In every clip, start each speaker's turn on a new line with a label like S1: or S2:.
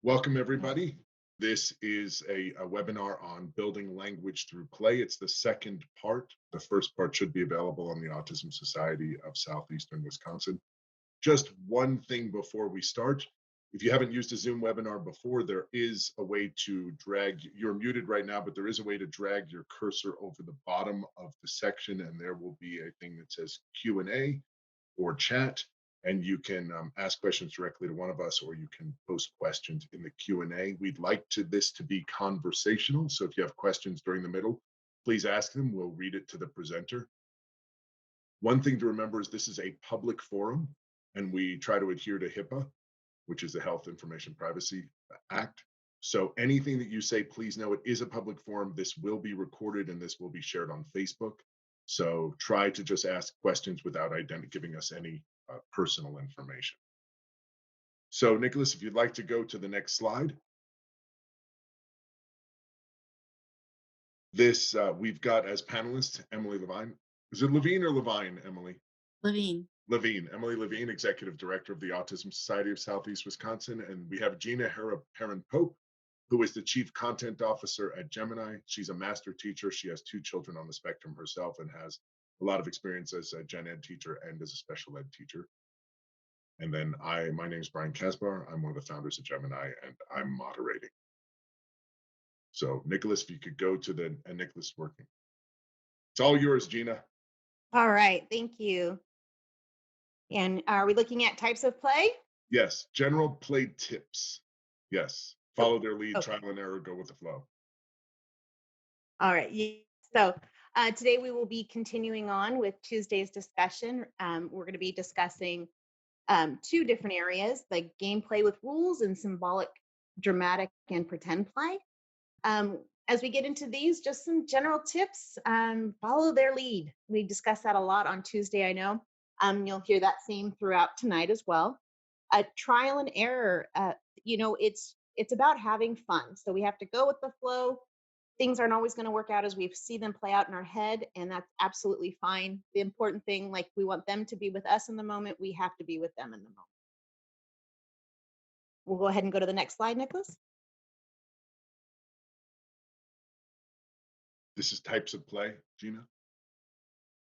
S1: Welcome, everybody. This is a webinar on building language through play. It's the second part. The first part should be available on the Autism Society of Southeastern Wisconsin. Just one thing before we start. If you haven't used a Zoom webinar before, there is a way to drag, you're muted right now, but there is a way to drag your cursor over the bottom of the section, and there will be a thing that says Q&A or chat, and you can ask questions directly to one of us, or you can post questions in the Q&A. We'd like this to be conversational, so if you have questions during the middle, please ask them. We'll read it to the presenter. One thing to remember is this is a public forum, and we try to adhere to HIPAA, which is the Health Information Privacy Act. So anything that you say, please know it is a public forum. This will be recorded, and this will be shared on Facebook. So try to just ask questions without giving us any personal information. So Nicholas, if you'd like to go to the next slide. This, we've got as panelists, Emily Levine. Is it Levine or Levine, Emily?
S2: Levine.
S1: Levine, Emily Levine, Executive Director of the Autism Society of Southeast Wisconsin. And we have Gina Herren-Pope, who is the Chief Content Officer at Gemiini. She's a master teacher. She has 2 children on the spectrum herself and has a lot of experience as a gen ed teacher and as a special ed teacher. And then my name is Brian Kasbar. I'm one of the founders of Gemiini, and I'm moderating. So Nicholas, if you could go to the, and Nicholas working. It's all yours, Gina.
S2: All right, thank you. And are we looking at types of play?
S1: Yes, general play tips. Yes, follow their lead, trial and error, go with the flow.
S2: All right, so today we will be continuing on with Tuesday's discussion. We're going to be discussing 2 different areas, like gameplay with rules and symbolic, dramatic, and pretend play. As we get into these, just some general tips, follow their lead. We discussed that a lot on Tuesday, I know. You'll hear that theme throughout tonight as well. Trial and error, it's about having fun. So we have to go with the flow. Things aren't always going to work out as we see them play out in our head, and that's absolutely fine. The important thing, like we want them to be with us in the moment, we have to be with them in the moment. We'll go ahead and go to the next slide, Nicholas.
S1: This is types of play, Gina?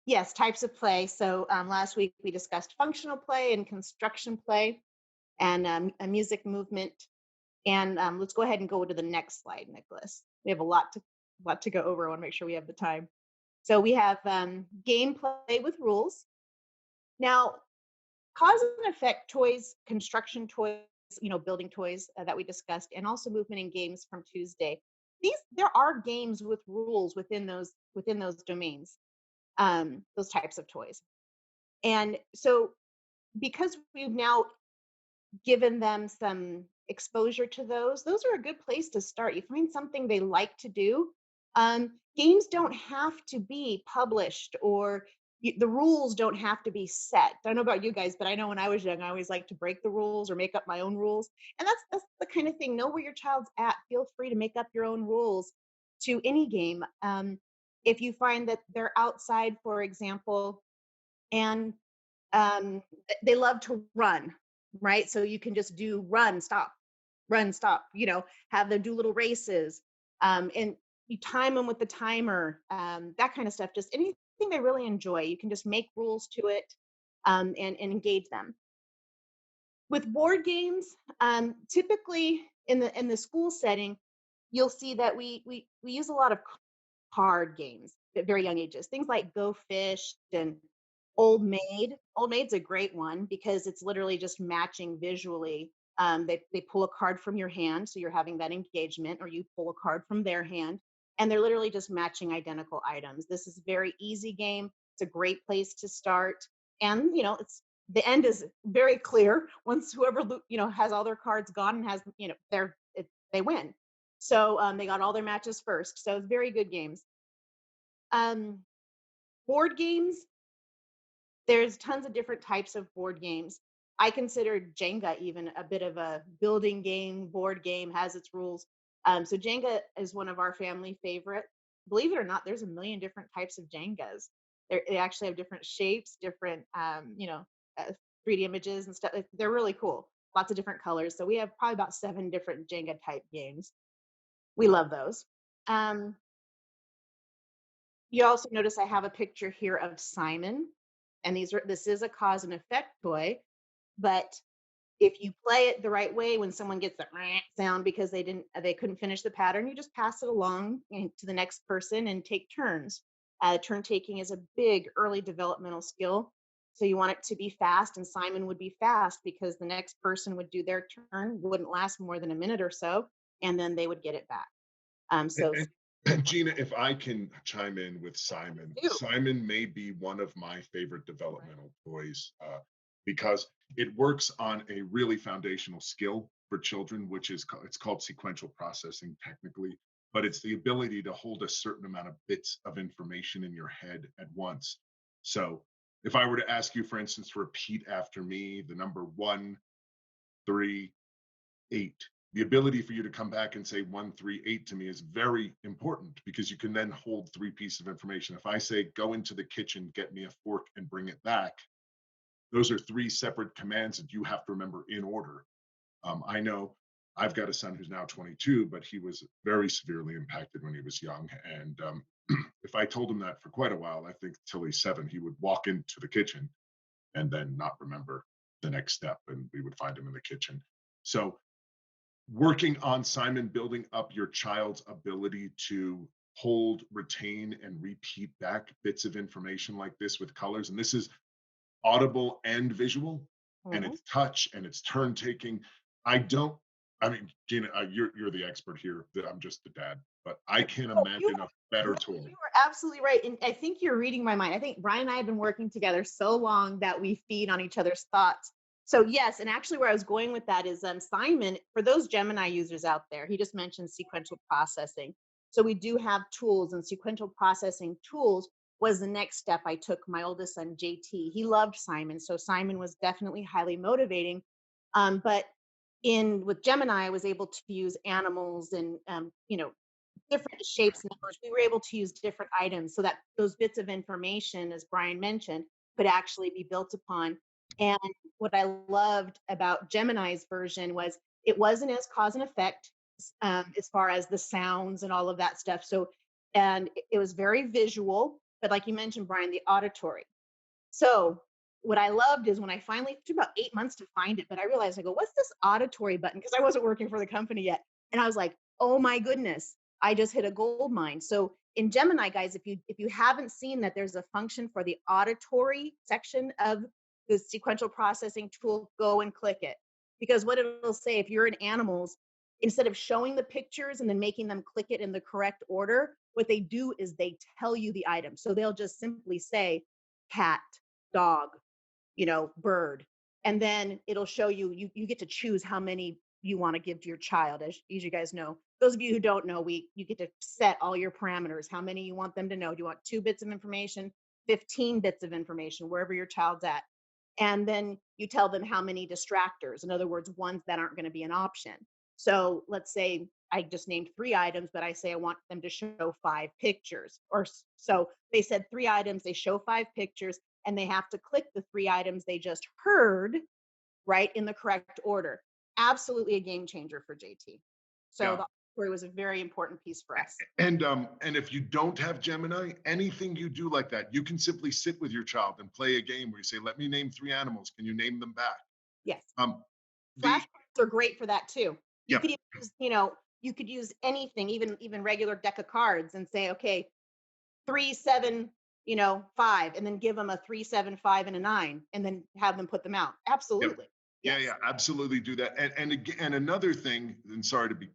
S2: Yes, types of play. So last week we discussed functional play and construction play and a music movement. And let's go ahead and go to the next slide, Nicholas. We have a lot to go over. I want to make sure we have the time. So we have gameplay with rules. Now, cause and effect toys, construction toys, building toys that we discussed, and also movement and games from Tuesday. There are games with rules within those domains, those types of toys. And so because we've now given them some exposure to those are a good place to start. You find something they like to do. Games don't have to be published, or the rules don't have to be set. I don't know about you guys, but I know when I was young, I always liked to break the rules or make up my own rules. And that's the kind of thing. Know where your child's at. Feel free to make up your own rules to any game. If you find that they're outside, for example, and they love to run, right? So you can just do run, stop, have them do little races, and you time them with the timer, that kind of stuff. Just anything they really enjoy, you can just make rules to it, and engage them. With board games, typically in the school setting, you'll see that we use a lot of card games at very young ages. Things like Go Fish and Old Maid. Old Maid's a great one because it's literally just matching visually. They pull a card from your hand, so you're having that engagement, or you pull a card from their hand, and they're literally just matching identical items. This is a very easy game. It's a great place to start, and it's the end is very clear. Once whoever has all their cards gone and has they win. So they got all their matches first. So it's very good games. Board games. There's tons of different types of board games. I consider Jenga even a bit of a building game, board game, has its rules. So Jenga is one of our family favorite. Believe it or not, there's a million different types of Jengas. They actually have different shapes, different 3D images and stuff. They're really cool. lots of different colors. So we have probably about 7 different Jenga type games. We love those. Um, you also notice I have a picture here of Simon, and this is a cause and effect toy, but if you play it the right way, when someone gets that sound because they couldn't finish the pattern, you just pass it along to the next person and take turns. Turn taking is a big early developmental skill. So you want it to be fast, and Simon would be fast because the next person would do their turn, wouldn't last more than a minute or so, and then they would get it back. So
S1: And Gina, if I can chime in with Simon,
S2: do.
S1: Simon may be one of my favorite developmental toys because it works on a really foundational skill for children, which is it's called sequential processing technically, but it's the ability to hold a certain amount of bits of information in your head at once. So if I were to ask you, for instance, to repeat after me the number 1, 3, 8. The ability for you to come back and say 138 to me is very important because you can then hold 3 pieces of information. If I say, go into the kitchen, get me a fork and bring it back, those are 3 separate commands that you have to remember in order. I know I've got a son who's now 22, but he was very severely impacted when he was young. And if I told him that for quite a while, I think till he's 7, he would walk into the kitchen and then not remember the next step, and we would find him in the kitchen. So working on Simon, building up your child's ability to hold, retain, and repeat back bits of information like this with colors. And this is audible and visual, and
S2: Mhm.
S1: it's touch and it's turn taking. I don't, I mean, Gina, you're the expert here. I'm just the dad, but I can't
S2: Oh, you
S1: imagine a better toy.
S2: you are absolutely right. And I think you're reading my mind. I think Brian and I have been working together so long that we feed on each other's thoughts. So yes, and actually where I was going with that is Simon, for those Gemini users out there, he just mentioned sequential processing. So we do have tools, and sequential processing tools was the next step I took my oldest son, JT. He loved Simon. So Simon was definitely highly motivating. But in with Gemini, I was able to use animals and different shapes and numbers. We were able to use different items so that those bits of information, as Brian mentioned, could actually be built upon. And what I loved about Gemini's version was it wasn't as cause and effect as far as the sounds and all of that stuff. So, and it was very visual, but like you mentioned, Brian, the auditory. So what I loved is when I finally, it took about 8 months to find it, but I realized, I go, what's this auditory button? Because I wasn't working for the company yet. And I was like, oh my goodness, I just hit a gold mine. So in Gemini, guys, if you haven't seen that there's a function for the auditory section of the sequential processing tool, go and click it. Because what it'll say, if you're in animals, instead of showing the pictures and then making them click it in the correct order, what they do is they tell you the item. So they'll just simply say cat, dog, bird. And then it'll show you get to choose how many you want to give to your child. As you guys know, those of you who don't know, you get to set all your parameters, how many you want them to know. Do you want 2 bits of information, 15 bits of information, wherever your child's at? And then you tell them how many distractors, in other words, ones that aren't going to be an option. So let's say I just named 3 items, but I say I want them to show 5 pictures. So they said 3 items, they show 5 pictures, and they have to click the 3 items they just heard, right, in the correct order. Absolutely a game changer for JT. So
S1: Yeah.
S2: the story was a very important piece for us.
S1: And if you don't have Gemini, anything you do like that, you can simply sit with your child and play a game where you say, let me name 3 animals. Can you name them back?
S2: Yes.
S1: The
S2: Flashcards are great for that too. You
S1: yeah,
S2: could even use, you could use anything, even regular deck of cards, and say, okay, 3, 7, 5, and then give them a 3, 7, 5, and a 9, and then have them put them out.
S1: yep.
S2: Absolutely.
S1: Yeah,
S2: Yes.
S1: yeah, absolutely do that. And again, and another thing, and sorry to be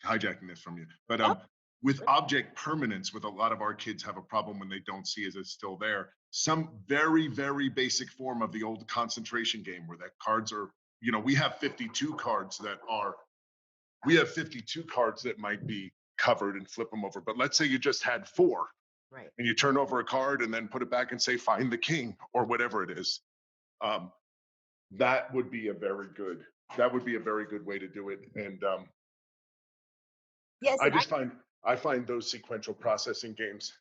S1: hijacking this from you, but
S2: Oh,
S1: with object permanence, with a lot of our kids have a problem when they don't see as it's still there. Some very, very basic form of the old concentration game where that cards are, we have 52 cards that might be covered and flip them over. But let's say you just had 4
S2: right.
S1: and you turn over a card and then put it back and say, find the king or whatever it is. Um, that would be a very good, way to do it. And
S2: Yes,
S1: I
S2: and
S1: just find those sequential processing games.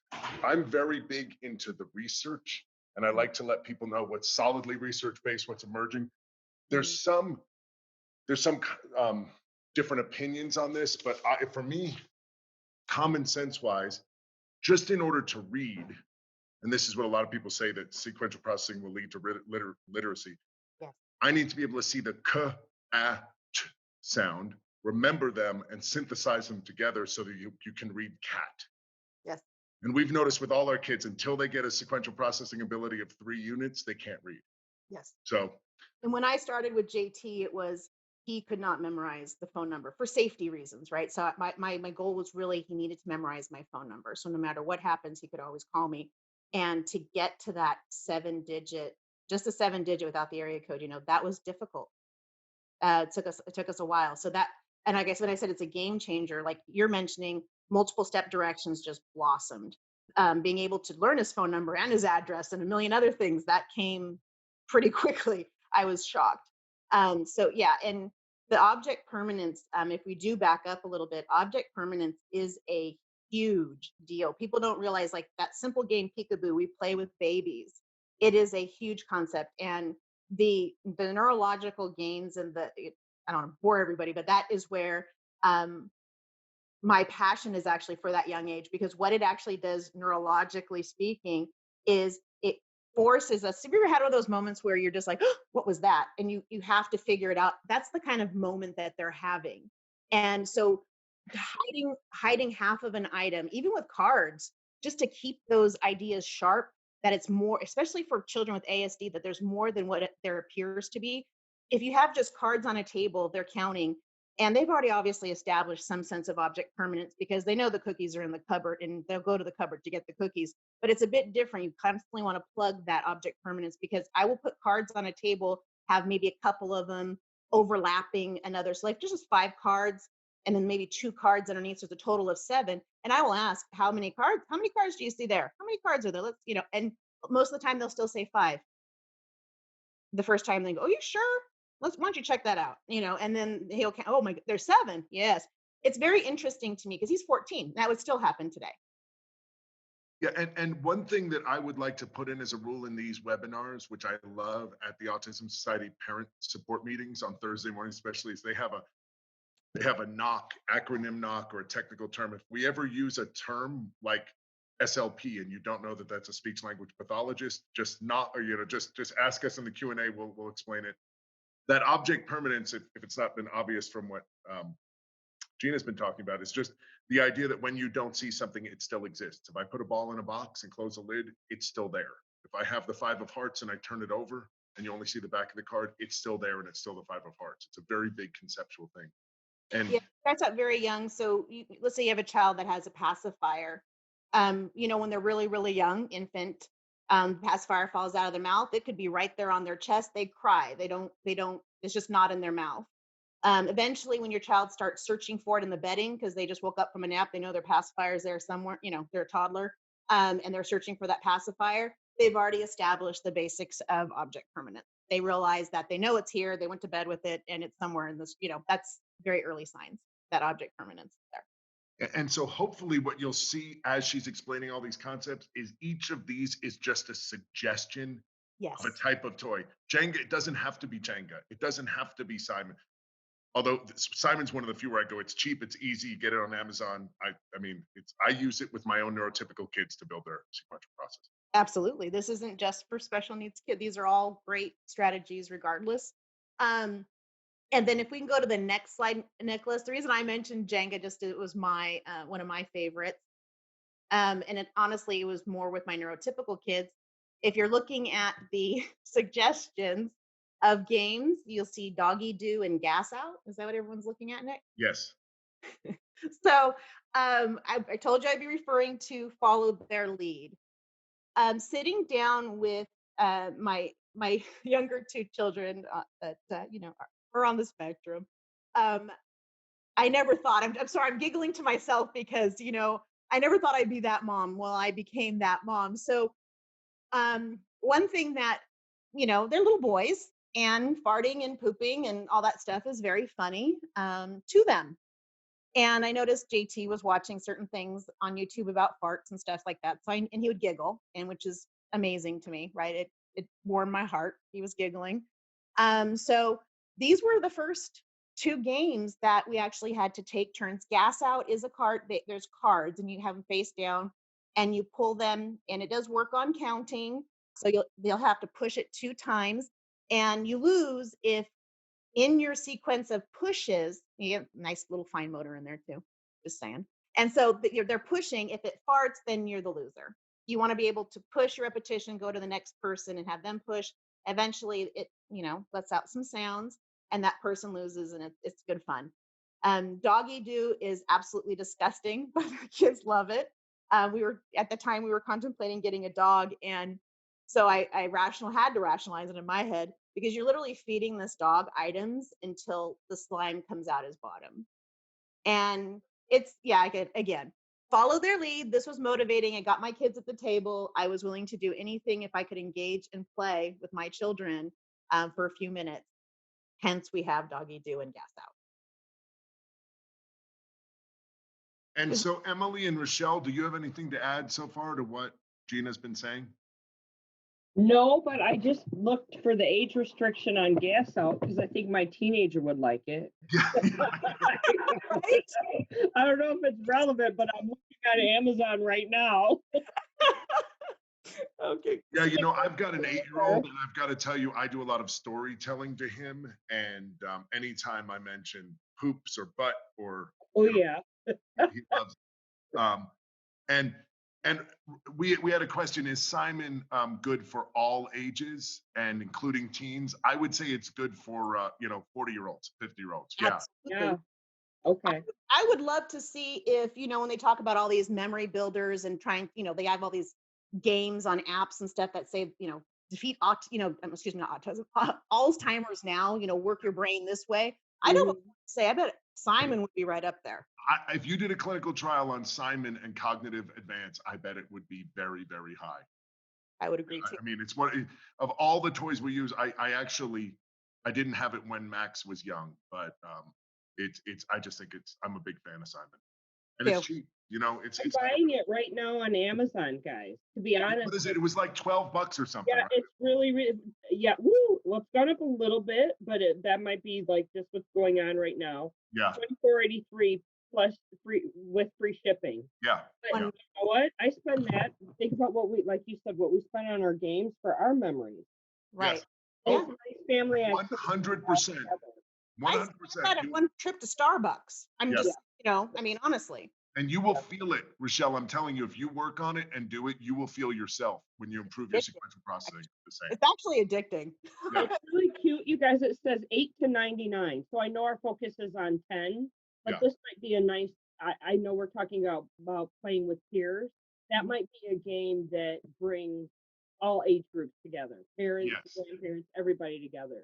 S1: I'm very big into the research, and I like to let people know what's solidly research based, what's emerging. There's some there's some different opinions on this, but for me, common sense wise, just in order to read, and this is what a lot of people say that sequential processing will lead to literacy.
S2: Yes.
S1: I need to be able to see the k, a, ch sound, remember them, and synthesize them together so that you can read cat.
S2: Yes.
S1: And we've noticed with all our kids, until they get a sequential processing ability of 3 units, they can't read.
S2: Yes.
S1: So,
S2: And when I started with JT, it was he could not memorize the phone number for safety reasons, right? So my goal was really he needed to memorize my phone number. So no matter what happens, he could always call me. And to get to that 7 digit, just a 7 digit without the area code, that was difficult. It took us a while. So that, and I guess when I said it's a game changer, like you're mentioning, multiple step directions just blossomed. Being able to learn his phone number and his address and a million other things that came pretty quickly. I was shocked. So yeah, and the object permanence. If we do back up a little bit, object permanence is a huge deal. People don't realize, like, that simple game peekaboo we play with babies. It is a huge concept, and the neurological gains and I don't want to bore everybody, but that is where um, my passion is actually for that young age, because what it actually does neurologically speaking is it forces us. Have you ever had one of those moments where you're just like, "Oh, what was that?" And you have to figure it out. That's the kind of moment that they're having. And so hiding half of an item, even with cards, just to keep those ideas sharp, that it's more, especially for children with ASD, that there's more than what there appears to be. If you have just cards on a table, they're counting, and they've already obviously established some sense of object permanence because they know the cookies are in the cupboard and they'll go to the cupboard to get the cookies. But it's a bit different. You constantly want to plug that object permanence, because I will put cards on a table, have maybe a couple of them overlapping another. So like just 5 cards, and then maybe 2 cards underneath. So it's a total of 7. And I will ask, how many cards do you see there? How many cards are there? And most of the time they'll still say 5. The first time they go, "Oh, you sure? Why don't you check that out?" And then he'll count, "Oh my, there's 7." Yes. It's very interesting to me because he's 14. That would still happen today.
S1: yeah, and one thing that I would like to put in as a rule in these webinars, which I love at the Autism Society parent support meetings on Thursday morning, especially, is they have a knock, acronym knock, or a technical term. If we ever use a term like SLP and you don't know that that's a speech language pathologist, just not, or just ask us in the Q&A. We'll explain it. That object permanence, if it's not been obvious from what Gina's been talking about, is just the idea that when you don't see something, it still exists. If I put a ball in a box and close a lid, it's still there. If I have the 5 of hearts and I turn it over and you only see the back of the card, it's still there and it's still the 5 of hearts. It's a very big conceptual thing. And
S2: Yeah, it starts out very young. So let's say you have a child that has a pacifier. When they're really, really young, infant, pacifier falls out of their mouth. It could be right there on their chest. They cry. They don't, it's just not in their mouth. Eventually, when your child starts searching for it in the bedding because they just woke up from a nap, they know their pacifier is there somewhere. They're a toddler, and they're searching for that pacifier. They've already established the basics of object permanence. They realize that they know it's here. They went to bed with it, and it's somewhere in this. That's very early signs that object permanence is there.
S1: and so hopefully what you'll see as she's explaining all these concepts is each of these is just a suggestion of a
S2: Yes.
S1: type of toy. Jenga, it doesn't have to be Jenga. It doesn't have to be Simon. Although Simon's one of the few where I go, it's cheap, it's easy, you get it on Amazon. I mean, I use it with my own neurotypical kids to build their sequential process.
S2: Absolutely. This isn't just for special needs kids. These are all great strategies regardless. Um, and then if we can go to the next slide, Nicholas, the reason I mentioned Jenga, just it was my one of my favorites. And honestly, it was more with my neurotypical kids. If you're looking at the suggestions of games, you'll see Doggy Do and Gas Out. Is that what everyone's looking at, Nick?
S1: Yes.
S2: So I told you I'd be referring to Follow Their Lead. Sitting down with my younger 2 children that are on the spectrum. Um, I never thought. I'm sorry. I'm giggling to myself because I never thought I'd be that mom. Well, I became that mom. So one thing that they're little boys, and farting and pooping and all that stuff is very funny to them. And I noticed JT was watching certain things on YouTube about farts and stuff like that. And he would giggle, and which is amazing to me, right? It warmed my heart. He was giggling. So these were the first 2 games that we actually had to take turns. Gas out is a card. There's cards, and you have them face down, and you pull them, and it does work on counting. So they'll have to push it 2 times, and you lose if in your sequence of pushes, you get nice little fine motor in there too. Just saying. And so they're pushing. If it farts, then you're the loser. You want to be able to push your repetition, go to the next person, and have them push. Eventually, it lets out some sounds, and that person loses, and it's good fun. Doggy do is absolutely disgusting, but the kids love it. We were at the time we were contemplating getting a dog, and so I had to rationalize it in my head because you're literally feeding this dog items until the slime comes out his bottom. And it's, yeah, again, follow their lead. This was motivating. I got my kids at the table. I was willing to do anything if I could engage and play with my children for a few minutes. Hence, we have doggy do and gas out.
S1: And so, Emily and Rochelle, do you have anything to add so far to what Gina's been saying?
S3: No, but I just looked for the age restriction on gas out because I think my teenager would like it. I don't know if it's relevant, but I'm looking at Amazon right now.
S2: Okay.
S1: Yeah, I've got an 8-year-old, and I've got to tell you, I do a lot of storytelling to him. And anytime I mention poops or butt or
S3: yeah,
S1: he loves it. And we had a question: is Simon good for all ages and including teens? I would say it's good for 40-year-olds, 50-year-olds. Yeah.
S2: Absolutely.
S3: yeah. Okay.
S2: I would love to see if, when they talk about all these memory builders and trying, they have all these games on apps and stuff that say, defeat, excuse me, not autism, Alzheimer's now, work your brain this way. I don't say, I bet Simon would be right up there.
S1: If you did a clinical trial on Simon and cognitive advance, I bet it would be very, very high.
S2: I would agree too.
S1: I mean, it's of all the toys we use, I didn't have it when Max was young, but I just think I'm a big fan of Simon. And it's cheap, it's
S3: buying it right now on Amazon, guys. To be honest,
S1: what is it? It was like $12 or something.
S3: Yeah,
S1: right?
S3: it's really, yeah. Woo! Well, it's gone up a little bit, but that might be like just what's going on right now.
S1: Yeah.
S3: $24.83 plus free shipping.
S1: Yeah.
S3: But you know what? I spend that. Think about what like you said, what we spend on our games for our memories.
S2: Right.
S1: Yes.
S3: Oh, nice family
S1: 100%. 100%.
S2: I had one trip to Starbucks. I'm
S1: Yes.
S2: just, honestly.
S1: And you will feel it, Rochelle. I'm telling you, if you work on it and do it, you will feel yourself when you improve your sequential processing. The same.
S2: It's actually addicting.
S1: Yeah.
S3: It's really cute, you guys. It says 8 to 99. So I know our focus is on 10, but this might be a nice. I know we're talking about playing with peers. That might be a game that brings all age groups together, parents, grandparents, everybody together.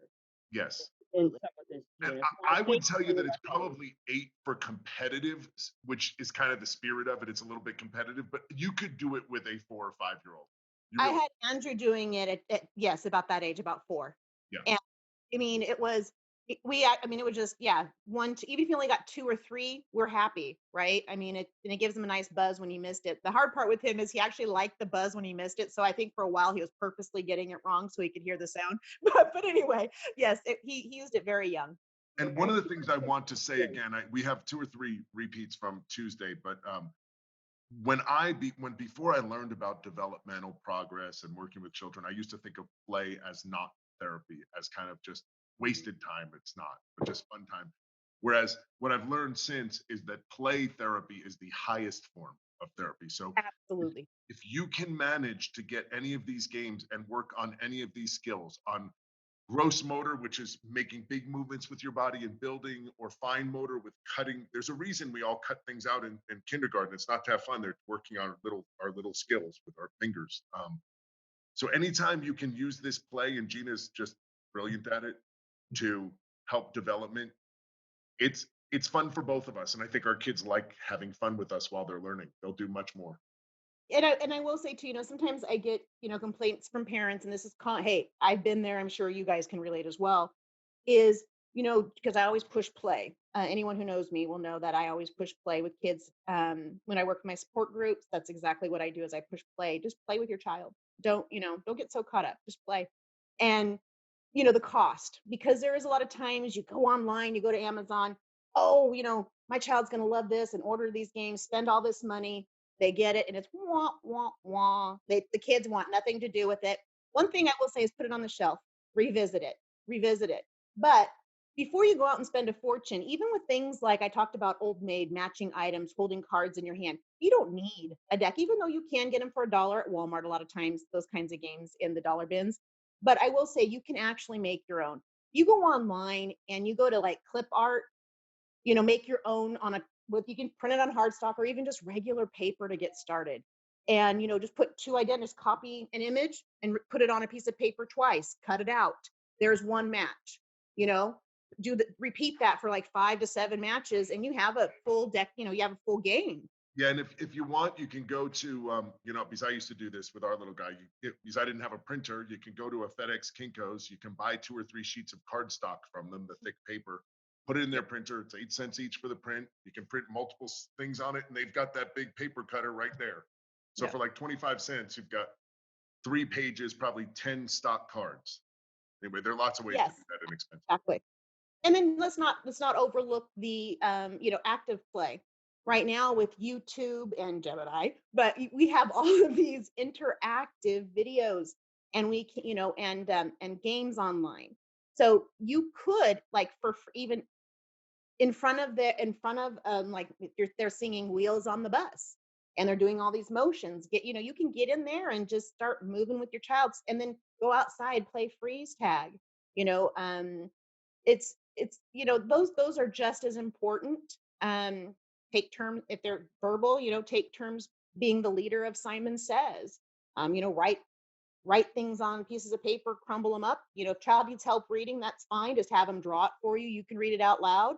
S1: Yes.
S3: In some of this.
S1: And I would tell you that it's probably 8 for competitive, which is kind of the spirit of it. It's a little bit competitive, but you could do it with a 4 or 5-year-old.
S2: I had Andrew doing it at about that age, about 4.
S1: Yeah.
S2: And I mean, it was just, even if you only got 2 or 3, we're happy, right? I mean, it gives him a nice buzz when he missed it. The hard part with him is he actually liked the buzz when he missed it. So I think for a while he was purposely getting it wrong so he could hear the sound. But anyway, yes, he used it very young.
S1: And one of the things I want to say again, we have 2 or 3 repeats from Tuesday, but before I learned about developmental progress and working with children, I used to think of play as not therapy, as kind of just wasted time. It's not, but just fun time. Whereas what I've learned since is that play therapy is the highest form of therapy. So
S2: absolutely,
S1: if you can manage to get any of these games and work on any of these skills, on gross motor, which is making big movements with your body and building, or fine motor with cutting. There's a reason we all cut things out in kindergarten. It's not to have fun. They're working on our little skills with our fingers. So anytime you can use this play, and Gina's just brilliant at it, to help development, it's fun for both of us. And I think our kids like having fun with us while they're learning. They'll do much more.
S2: And I will say too, sometimes I get, complaints from parents, and this is hey, I've been there. I'm sure you guys can relate as well. Is, because I always push play. Anyone who knows me will know that I always push play with kids. When I work with my support groups, that's exactly what I do. Is I push play. Just play with your child. Don't get so caught up. Just play. And the cost, because there is a lot of times you go online, you go to Amazon, oh, my child's going to love this and order these games, spend all this money. They get it and it's wah, wah, wah. The kids want nothing to do with it. One thing I will say is put it on the shelf, revisit it, revisit it. But before you go out and spend a fortune, even with things like I talked about old maid, matching items, holding cards in your hand, you don't need a deck, even though you can get them for $1 at Walmart a lot of times, those kinds of games in the dollar bins. But I will say you can actually make your own. You go online and you go to like clip art, make your own you can print it on cardstock or even just regular paper to get started. And, just put two identities, copy an image and put it on a piece of paper twice, cut it out. There's one match, repeat that for like 5 to 7 matches and you have a full deck, you have a full game.
S1: Yeah, and if you want, you can go to, because I used to do this with our little guy. Because I didn't have a printer, you can go to a FedEx Kinko's. You can buy 2 or 3 sheets of cardstock from them, the thick paper. Put it in their printer. It's 8 cents each for the print. You can print multiple things on it, and they've got that big paper cutter right there. So for like 25 cents, you've got 3 pages, probably 10 stock cards. Anyway, there are lots of ways to do that inexpensive.
S2: Exactly. And then let's not overlook the active play. Right now with YouTube and Gemini, but we have all of these interactive videos and we can, and games online. So you could like for even in front of like they're singing Wheels on the Bus and they're doing all these motions. You can get in there and just start moving with your child and then go outside, play freeze tag. It's those are just as important. Take turns if they're verbal, take turns being the leader of Simon Says. Write things on pieces of paper, crumble them up. If child needs help reading, that's fine. Just have them draw it for you. You can read it out loud,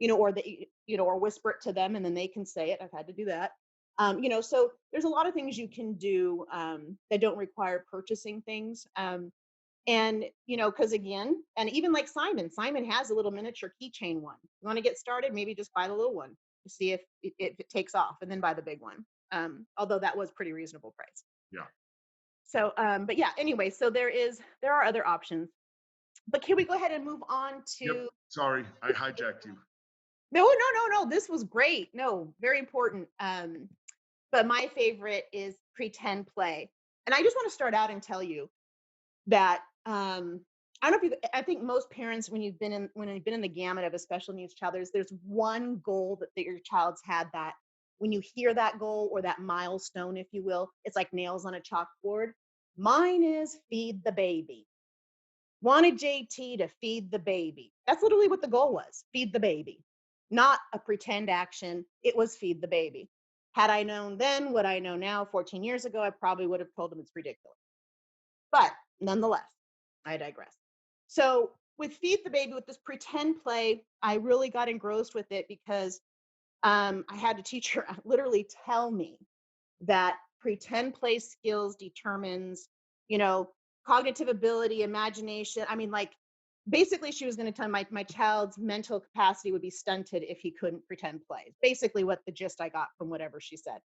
S2: or whisper it to them and then they can say it. I've had to do that. So there's a lot of things you can do that don't require purchasing things. And, because again, and even like Simon has a little miniature keychain one. You want to get started, maybe just buy the little one to see if it takes off and then buy the big one. Although that was pretty reasonable price.
S1: Yeah.
S2: So, but yeah, anyway, so there are other options. But can we go ahead and move on to?
S1: Yep. Sorry, I hijacked you.
S2: No. This was great. No, very important. But my favorite is pretend play. And I just want to start out and tell you that I don't know I think most parents, when you've been in the gamut of a special needs child, there's one goal that your child's had, that when you hear that goal or that milestone, if you will, it's like nails on a chalkboard. Mine is feed the baby. Wanted JT to feed the baby. That's literally what the goal was, feed the baby. Not a pretend action, it was feed the baby. Had I known then what I know now 14 years ago, I probably would have told him it's ridiculous. But nonetheless, I digress. So with Feed the Baby, with this pretend play, I really got engrossed with it because I had a teacher literally tell me that pretend play skills determines, cognitive ability, imagination. I mean, like, basically she was going to tell my child's mental capacity would be stunted if he couldn't pretend play. Basically what the gist I got from whatever she said.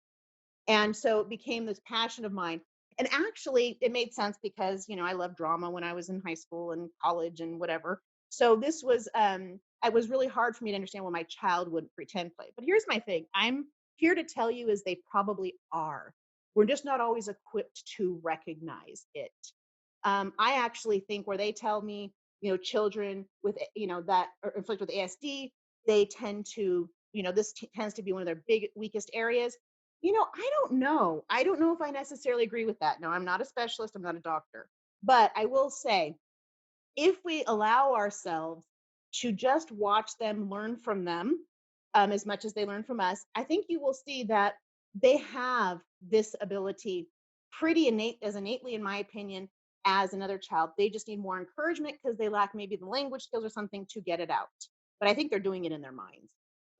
S2: And so it became this passion of mine. And actually, it made sense because, I loved drama when I was in high school and college and whatever. So this was, it was really hard for me to understand why my child wouldn't pretend play. But here's my thing. I'm here to tell you is they probably are. We're just not always equipped to recognize it. I actually think where they tell me, children with, that are inflicted with ASD, they tend to, this tends to be one of their weakest areas. I don't know. I don't know if I necessarily agree with that. No, I'm not a specialist. I'm not a doctor. But I will say, if we allow ourselves to just watch them, learn from them as much as they learn from us, I think you will see that they have this ability pretty innately, in my opinion, as another child. They just need more encouragement because they lack maybe the language skills or something to get it out. But I think they're doing it in their minds.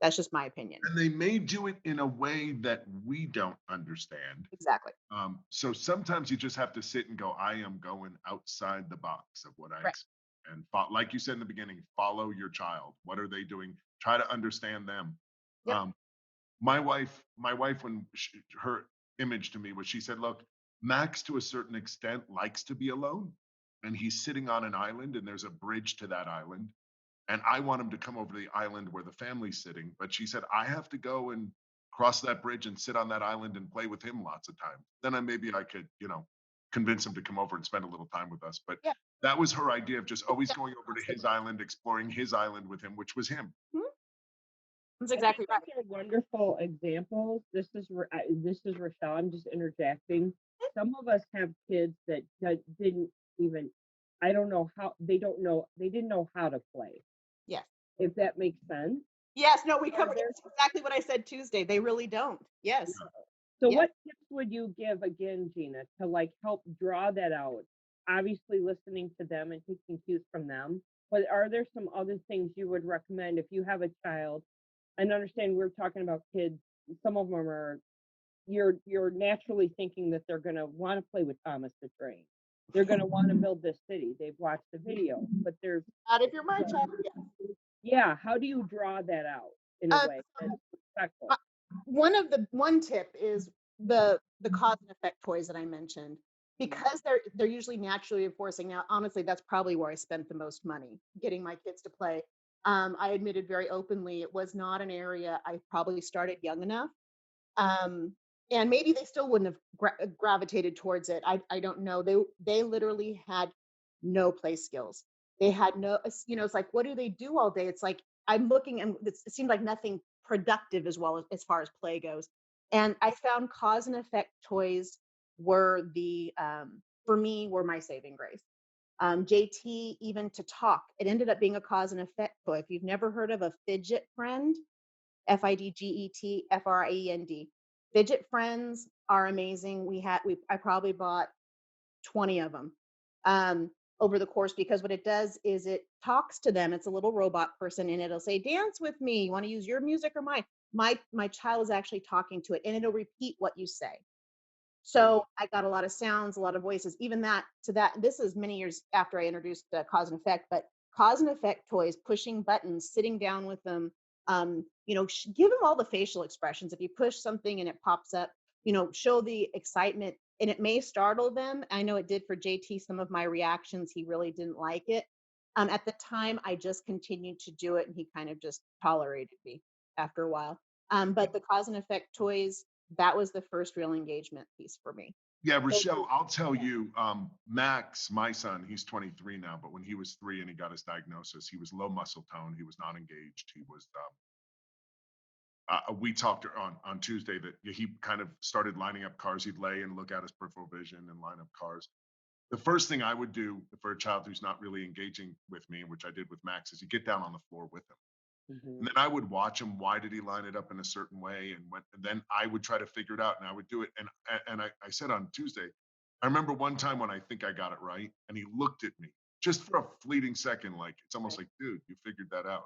S2: That's just my opinion.
S1: And they may do it in a way that we don't understand.
S2: Exactly.
S1: So sometimes you just have to sit and go, I am going outside the box of what I expect. And like you said in the beginning, follow your child. What are they doing? Try to understand them.
S2: Yep.
S1: My wife, when her image to me was, she said, look, Max to a certain extent likes to be alone. and he's sitting on an island, and there's a bridge to that island. And I want him to come over to the island where the family's sitting. But she said, I have to go and cross that bridge and sit on that island and play with him lots of times. Then maybe I could, convince him to come over and spend a little time with us. But
S2: Yeah.
S1: that was her idea of just always going over to his island, exploring his island with him, which was him.
S2: That's exactly right.
S3: These are wonderful examples. This is Rochelle. I'm just interjecting. Some of us have kids that didn't even. I don't know how they don't know. They didn't know how to play.
S2: Yes.
S3: If that makes sense.
S2: Yes. No, we covered it. That's exactly what I said Tuesday. They really don't. Yes.
S3: So what tips would you give again, Gina, to like help draw that out? Obviously, listening to them and taking cues from them. But are there some other things you would recommend if you have a child? And understand we're talking about kids. Some of them are you're naturally thinking that they're going to want to play with Thomas the Train. They're going to want to build this city. They've watched the video, but there's
S2: out of your mind, child.
S3: Yeah. How do you draw that out in a way that's respectful?
S2: One tip is the cause and effect toys that I mentioned, because they're usually naturally enforcing. Now, honestly, that's probably where I spent the most money getting my kids to play. I admitted very openly it was not an area I probably started young enough. And maybe they still wouldn't have gravitated towards it. I don't know. They literally had no play skills. They had no, it's like, what do they do all day? It's like, I'm looking and it seemed like nothing productive as far as play goes. And I found cause and effect toys were for me, were my saving grace. JT, even to talk, it ended up being a cause and effect toy. If you've never heard of a fidget friend, FIDGET fidget friends are amazing. I probably bought 20 of them over the course, because what it does is it talks to them. It's a little robot person, and it'll say, dance with me. You want to use your music or mine? My child is actually talking to it, and it'll repeat what you say. So I got a lot of sounds, a lot of voices, even this is many years after I introduced cause and effect, but cause and effect toys, pushing buttons, sitting down with them, give them all the facial expressions. If you push something and it pops up, show the excitement, and it may startle them. I know it did for JT. Some of my reactions, he really didn't like it. At the time, I just continued to do it, and he kind of just tolerated me after a while. But the cause and effect toys, that was the first real engagement piece for me.
S1: Yeah, Rochelle, I'll tell you, Max, my son, he's 23 now, but when he was 3 and he got his diagnosis, he was low muscle tone. He was not engaged. He was, we talked on Tuesday that he kind of started lining up cars. He'd lay and look at his peripheral vision and line up cars. The first thing I would do for a child who's not really engaging with me, which I did with Max, is you get down on the floor with him. And then I would watch him. Why did he line it up in a certain way? And then I would try to figure it out, and I would do it. And I said on Tuesday, I remember one time when I think I got it right, and he looked at me just for a fleeting second, like it's almost like, dude, you figured that out.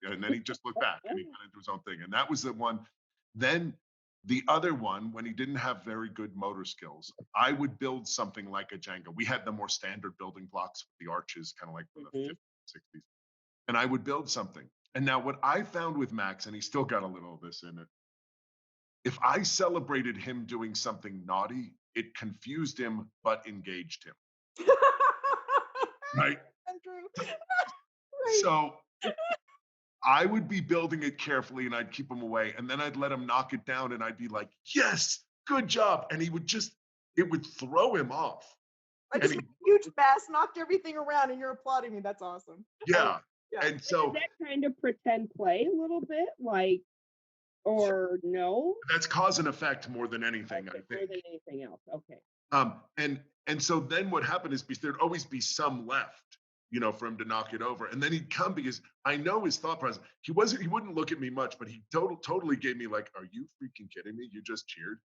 S1: And then he just looked back and he went into his own thing. And that was the one. Then the other one, when he didn't have very good motor skills, I would build something like a Jenga. We had the more standard building blocks with the arches, kind of like from the 50s, 60s. And I would build something. And now what I found with Max, and he still got a little of this in it, if I celebrated him doing something naughty, it confused him but engaged him. Right?
S2: True.
S1: So I would be building it carefully and I'd keep him away. And then I'd let him knock it down and I'd be like, yes, good job. And it would throw him off.
S2: I just made a huge mess, knocked everything around, and you're applauding me. That's awesome.
S1: Yeah. And so
S3: is that kind of pretend play a little bit, like, or no?
S1: That's cause and effect more than anything, I think.
S3: More than anything else. Okay.
S1: And so then what happened is there'd always be some left, for him to knock it over. And then he'd come, because I know his thought process. He wouldn't look at me much, but he totally gave me like, are you freaking kidding me? You just cheered.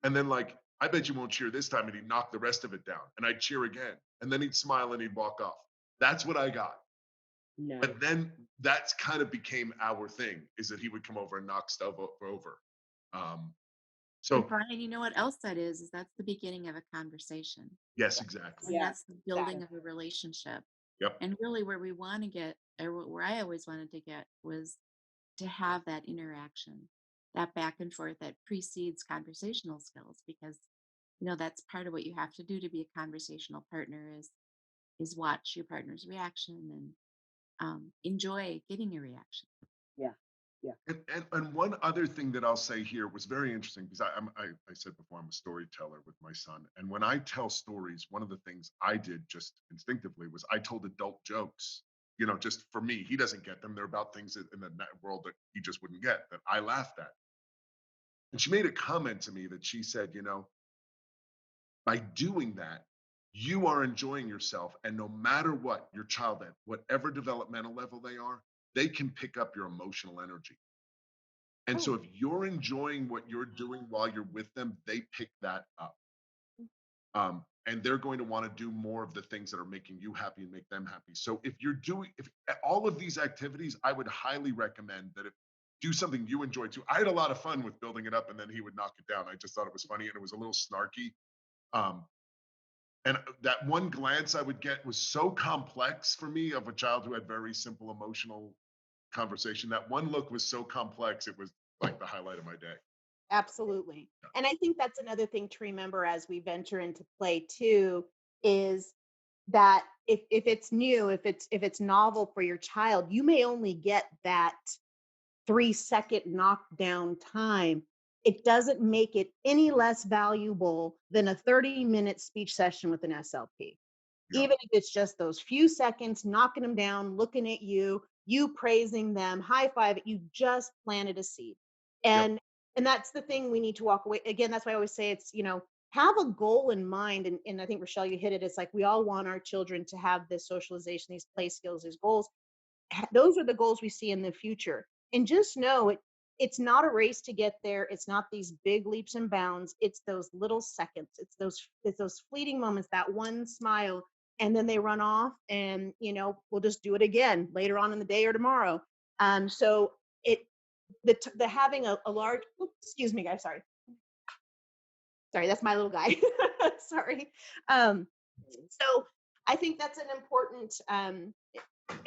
S1: And then like, I bet you won't cheer this time. And he'd knock the rest of it down and I'd cheer again. And then he'd smile and he'd walk off. That's what I got. No. But then that's kind of became our thing, is that he would come over and knock stuff over. So
S4: Brian, you know what else that is that's the beginning of a conversation.
S1: Yes, exactly.
S4: And that's the building of a relationship.
S1: Yep.
S4: And really where we want to get, or where I always wanted to get, was to have that interaction, that back and forth that precedes conversational skills, because that's part of what you have to do to be a conversational partner, is is watch your partner's reaction and enjoy getting a reaction.
S3: Yeah. Yeah.
S1: And one other thing that I'll say here was very interesting because I said before I'm a storyteller with my son, and when I tell stories, one of the things I did just instinctively was I told adult jokes. Just for me, he doesn't get them. They're about things in the world that he just wouldn't get, that I laughed at. And she made a comment to me that she said, by doing that, you are enjoying yourself. And no matter what your child at whatever developmental level they can pick up your emotional energy. And so if you're enjoying what you're doing while you're with them, they pick that up. And they're going to want to do more of the things that are making you happy and make them happy. So if all of these activities, I would highly recommend that do something you enjoy too. I had a lot of fun with building it up, and then he would knock it down. I just thought it was funny, and it was a little snarky. And that one glance I would get was so complex for me, of a child who had very simple emotional conversation. That one look was so complex, it was like the highlight of my day.
S2: Absolutely. And I think that's another thing to remember as we venture into play too, is that if it's new, if it's novel for your child, you may only get that 3-second knockdown time. It doesn't make it any less valuable than a 30-minute speech session with an SLP.
S1: Yeah.
S2: Even if it's just those few seconds, knocking them down, looking at you praising them, high five, you just planted a seed. And that's the thing we need to walk away. Again, that's why I always say it's, have a goal in mind. And I think, Rochelle, you hit it. It's like we all want our children to have this socialization, these play skills, these goals. Those are the goals we see in the future. And just know it's not a race to get there. It's not these big leaps and bounds. It's those little seconds. It's those fleeting moments, that one smile, and then they run off, and we'll just do it again later on in the day or tomorrow. So the having a large, excuse me, guys, sorry, that's my little guy. Sorry. So I think that's an important,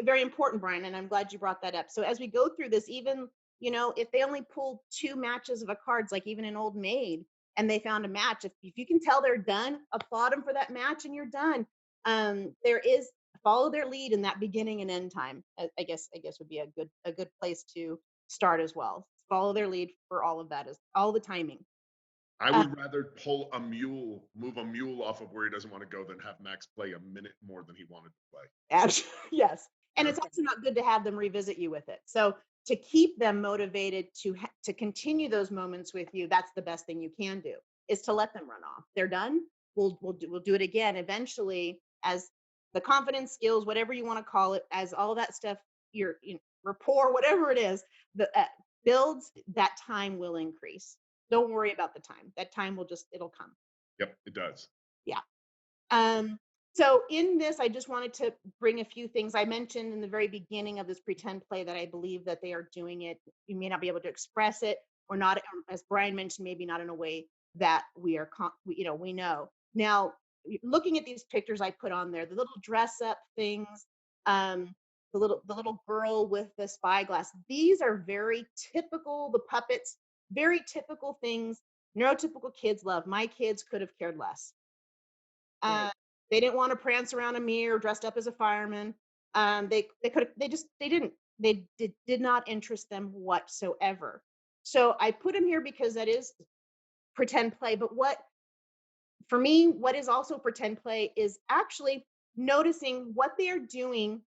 S2: very important, Brian, and I'm glad you brought that up. So as we go through this, even if they only pull 2 matches of a cards, like even an Old Maid, and they found a match, if you can tell they're done, applaud them for that match, and you're done. There is follow their lead in that beginning and end time. I guess would be a good place to start as well. Follow their lead for all of that, is all the timing.
S1: I would rather move a mule off of where he doesn't want to go, than have Max play a minute more than he wanted to play.
S2: Yes. And it's also not good to have them revisit you with it. So to keep them motivated to continue those moments with you, that's the best thing you can do, is to let them run off. They're done. We'll do it again. Eventually, as the confidence, skills, whatever you want to call it, as all that stuff, your rapport, whatever it is, builds, that time will increase. Don't worry about the time. That time it'll come.
S1: Yep, it does.
S2: Yeah. So in this, I just wanted to bring a few things. I mentioned in the very beginning of this pretend play that I believe that they are doing it. You may not be able to express it, or not, as Brian mentioned, maybe not in a way that we know. Now, looking at these pictures I put on there, the little dress up things, the little girl with the spyglass, these are very typical, the puppets, very typical things neurotypical kids love. My kids could have cared less.
S3: Right.
S2: They didn't want to prance around a mirror dressed up as a fireman. They did not interest them whatsoever. So I put them here because that is pretend play. But for me, what is also pretend play is actually noticing what they are doing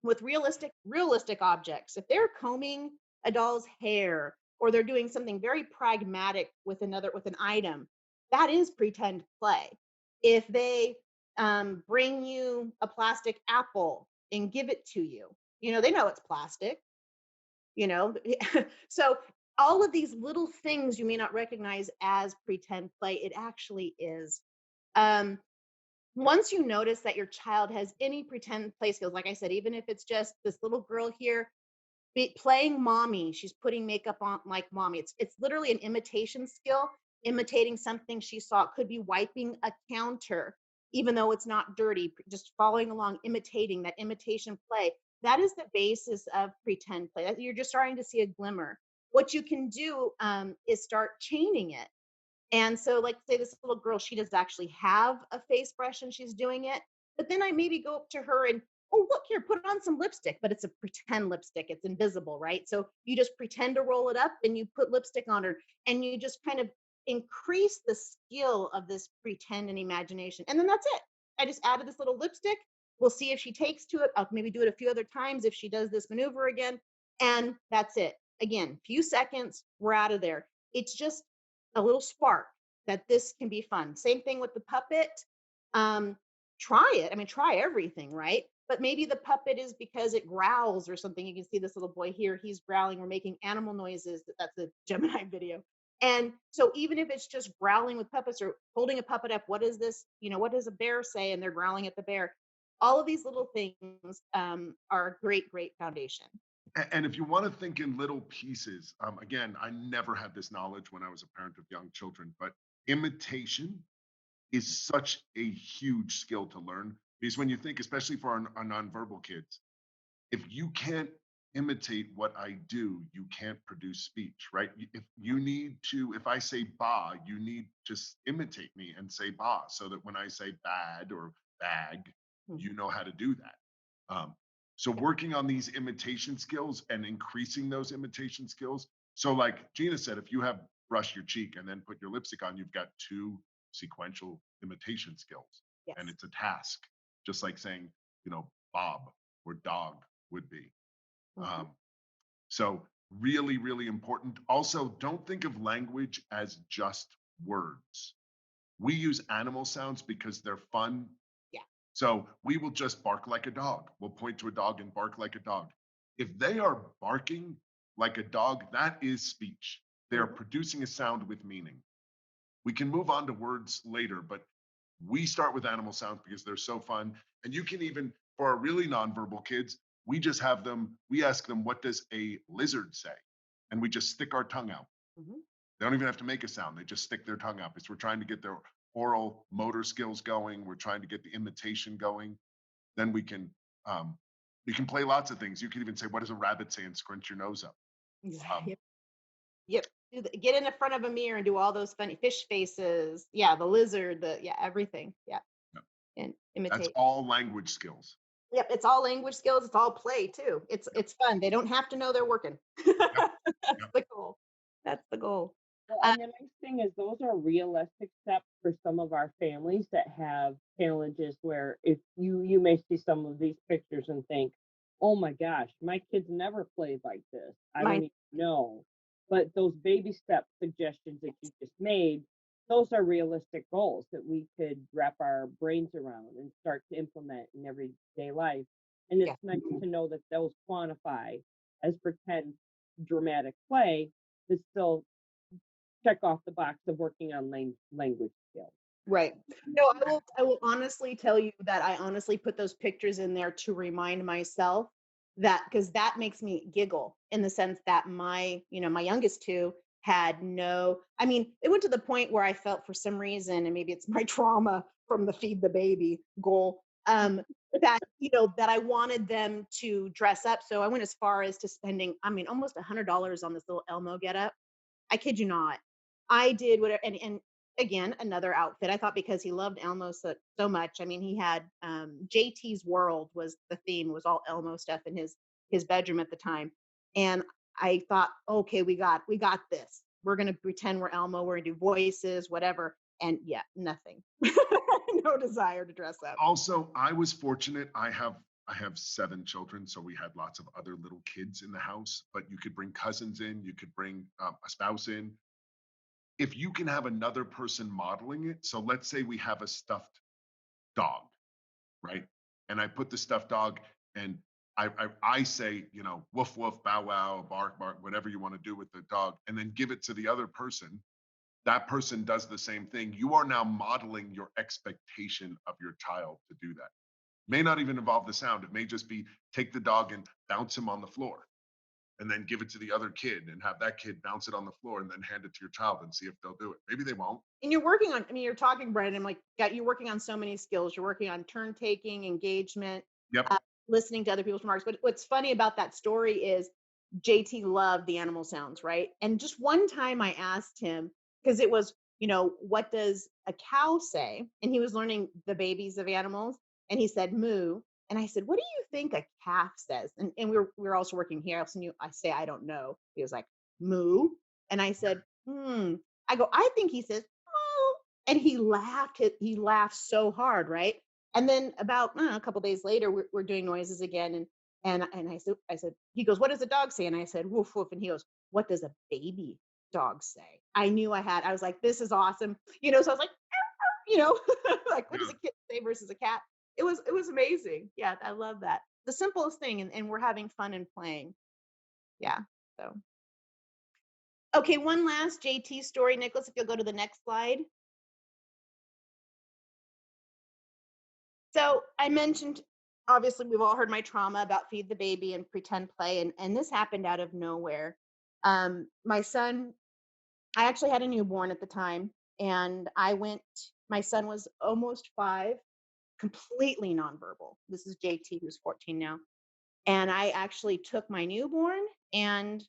S2: with realistic objects. If they're combing a doll's hair, or they're doing something very pragmatic with an item, that is pretend play. If they bring you a plastic apple and give it to you, they know it's plastic, so all of these little things you may not recognize as pretend play, it actually is. Once you notice that your child has any pretend play skills, like I said, even if it's just this little girl here playing mommy, she's putting makeup on like mommy. It's literally an imitation skill, imitating something she saw. It could be wiping a counter, even though it's not dirty, just following along, imitating, that imitation play. That is the basis of pretend play. You're just starting to see a glimmer. What you can do is start chaining it. And so, like, say this little girl, she does actually have a face brush and she's doing it. But then I maybe go up to her and, oh, look here, put on some lipstick, but it's a pretend lipstick. It's invisible, right? So you just pretend to roll it up and you put lipstick on her and you just kind of increase the skill of this pretend and imagination. And then that's it. I just added this little lipstick. We'll see if she takes to it. I'll maybe do it a few other times if she does this maneuver again. And that's it. Again, few seconds, we're out of there. It's just a little spark that this can be fun. Same thing with the puppet. Try it. I mean, try everything, right? But maybe the puppet is because it growls or something. You can see this little boy here. He's growling. We're making animal noises. That's a Gemini video. And so even if it's just growling with puppets or holding a puppet up, what is this? What does a bear say? And they're growling at the bear. All of these little things are a great, great foundation.
S1: And if you want to think in little pieces, again, I never had this knowledge when I was a parent of young children, but imitation is such a huge skill to learn. Because when you think, especially for our nonverbal kids, if you can't imitate what I do, you can't produce speech, right? If I say ba, you need to imitate me and say ba, so that when I say bad or bag, you know how to do that. So working on these imitation skills and increasing those imitation skills. So like Gina said, if you have brush your cheek and then put your lipstick on, you've got 2 sequential imitation skills.
S2: Yes.
S1: And it's a task, just like saying, Bob or dog would be. So really, really important. Also, don't think of language as just words. We use animal sounds because they're fun.
S2: Yeah.
S1: So we will just bark like a dog. We'll point to a dog and bark like a dog. If they are barking like a dog, that is speech. They are producing a sound with meaning. We can move on to words later, but we start with animal sounds because they're so fun. And you can even, for our really nonverbal kids, we ask them, what does a lizard say? And we just stick our tongue out. They don't even have to make a sound. They just stick their tongue out because we're trying to get their oral motor skills going. We're trying to get the imitation going. Then we can play lots of things. You can even say, what does a rabbit say, and scrunch your nose up.
S2: Yep. Get in the front of a mirror and do all those funny fish faces. Yeah, the lizard, everything. Yeah. And imitate.
S1: That's all language skills.
S2: Yep, it's all language skills. It's all play too. It's fun. They don't have to know they're working. That's the goal. That's the goal.
S3: Well, and the nice thing is those are realistic steps for some of our families that have challenges where if you may see some of these pictures and think, oh my gosh, my kids never played like this. I don't even know. But those baby step suggestions that you just made, those are realistic goals that we could wrap our brains around and start to implement in everyday life. And it's nice to know that those quantify as pretend dramatic play that still check off the box of working on language skills.
S2: Right. No, I will honestly tell you that I honestly put those pictures in there to remind myself that, because that makes me giggle in the sense that my youngest 2 had it went to the point where I felt for some reason, and maybe it's my trauma from the feed the baby goal, that I wanted them to dress up. So I went as far as to spending, almost $100 on this little Elmo getup. I kid you not. I did whatever, and again, another outfit. I thought because he loved Elmo so much. He had JT's World was the theme, was all Elmo stuff in his bedroom at the time. And I thought, okay, we got this. We're gonna pretend we're Elmo. We're gonna do voices, whatever. And nothing. No desire to dress up.
S1: Also, I was fortunate. I have 7 children, so we had lots of other little kids in the house. But you could bring cousins in. You could bring a spouse in. If you can have another person modeling it, so let's say we have a stuffed dog, right? And I put the stuffed dog and I say, woof, woof, bow, wow, bark, bark, whatever you want to do with the dog, and then give it to the other person. That person does the same thing. You are now modeling your expectation of your child to do that. May not even involve the sound. It may just be take the dog and bounce him on the floor, and then give it to the other kid and have that kid bounce it on the floor and then hand it to your child and see if they'll do it. Maybe they won't.
S2: And you're working on, you're talking, Brandon, I'm like, you're working on so many skills. You're working on turn taking, engagement, listening to other people's remarks. But what's funny about that story is JT loved the animal sounds, right? And just one time I asked him, because it was, what does a cow say? And he was learning the babies of animals. and he said moo. And I said, what do you think a calf says? And we were also working here. I say, I don't know. He was like, moo. And I said, I go, I think he says, oh. And he laughed. He laughed so hard, right? And then about a couple days later, we're doing noises again. And I said, he goes, what does a dog say? And I said, woof, woof. And he goes, what does a baby dog say? I knew I was like, this is awesome. So I was like, like, what does a kid say versus a cat? It was amazing. Yeah, I love that. The simplest thing, and we're having fun and playing. Yeah. So, okay, one last JT story, Nicholas, if you'll go to the next slide. So I mentioned, obviously, we've all heard my trauma about feed the baby and pretend play, and this happened out of nowhere. My son, I actually had a newborn at the time, and my son was almost 5, completely nonverbal. This is JT, who's 14 now. And I actually took my newborn and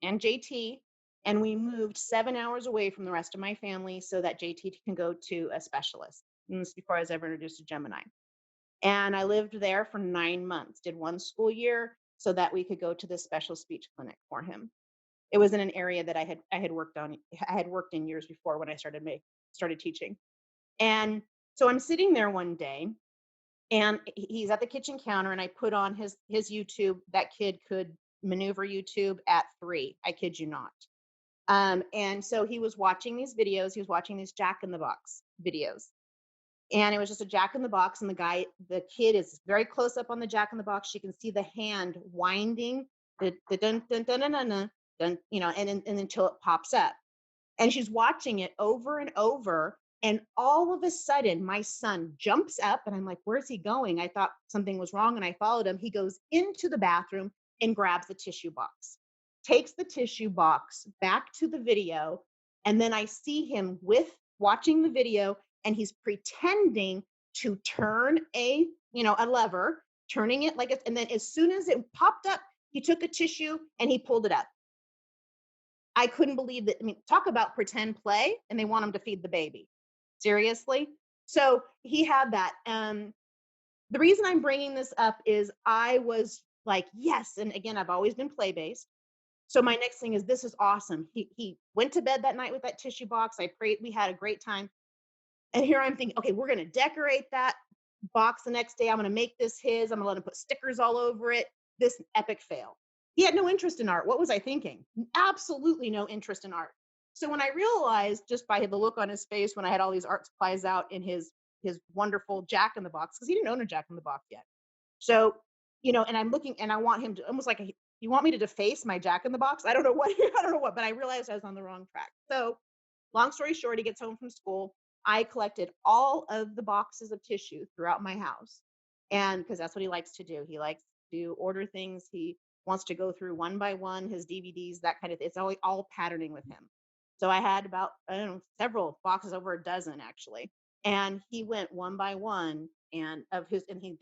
S2: JT, and we moved 7 hours away from the rest of my family so that JT can go to a specialist. And this is before I was ever introduced to Gemini. And I lived there for 9 months, did 1 school year so that we could go to this special speech clinic for him. It was in an area that I had worked in years before when I started teaching. And so I'm sitting there one day, and he's at the kitchen counter, and I put on his YouTube. That kid could maneuver YouTube at 3. I kid you not. And so he was watching these videos. He was watching these Jack in the Box videos. And it was just a Jack in the Box, and the kid is very close up on the Jack in the Box. You can see the hand winding, the dun dun dun dun dun dun, and until it pops up. And she's watching it over and over. And all of a sudden, my son jumps up, and I'm like, where's he going? I thought something was wrong, and I followed him. He goes into the bathroom and grabs the tissue box, takes the tissue box back to the video. And then I see him watching the video, and he's pretending to turn a lever, turning it like and then as soon as it popped up, he took a tissue and he pulled it up. I couldn't believe that. I mean, talk about pretend play, and they want him to feed the baby. Seriously? So he had that. The reason I'm bringing this up is I was like, yes. And again, I've always been play-based. So my next thing is, this is awesome. He went to bed that night with that tissue box. I prayed. We had a great time. And here I'm thinking, okay, we're going to decorate that box the next day. I'm going to make this his. I'm going to let him put stickers all over it. This epic fail. He had no interest in art. What was I thinking? Absolutely no interest in art. So when I realized, just by the look on his face when I had all these art supplies out in his wonderful Jack in the Box, because he didn't own a Jack in the Box yet. So, and I'm looking, and I want him to almost like, you want me to deface my Jack in the Box? I don't know what, but I realized I was on the wrong track. So long story short, he gets home from school. I collected all of the boxes of tissue throughout my house. And because that's what he likes to do. He likes to order things. He wants to go through one by one, his DVDs, that kind of thing. It's always all patterning with him. So I had about, several boxes, over a dozen actually. And he went one by one then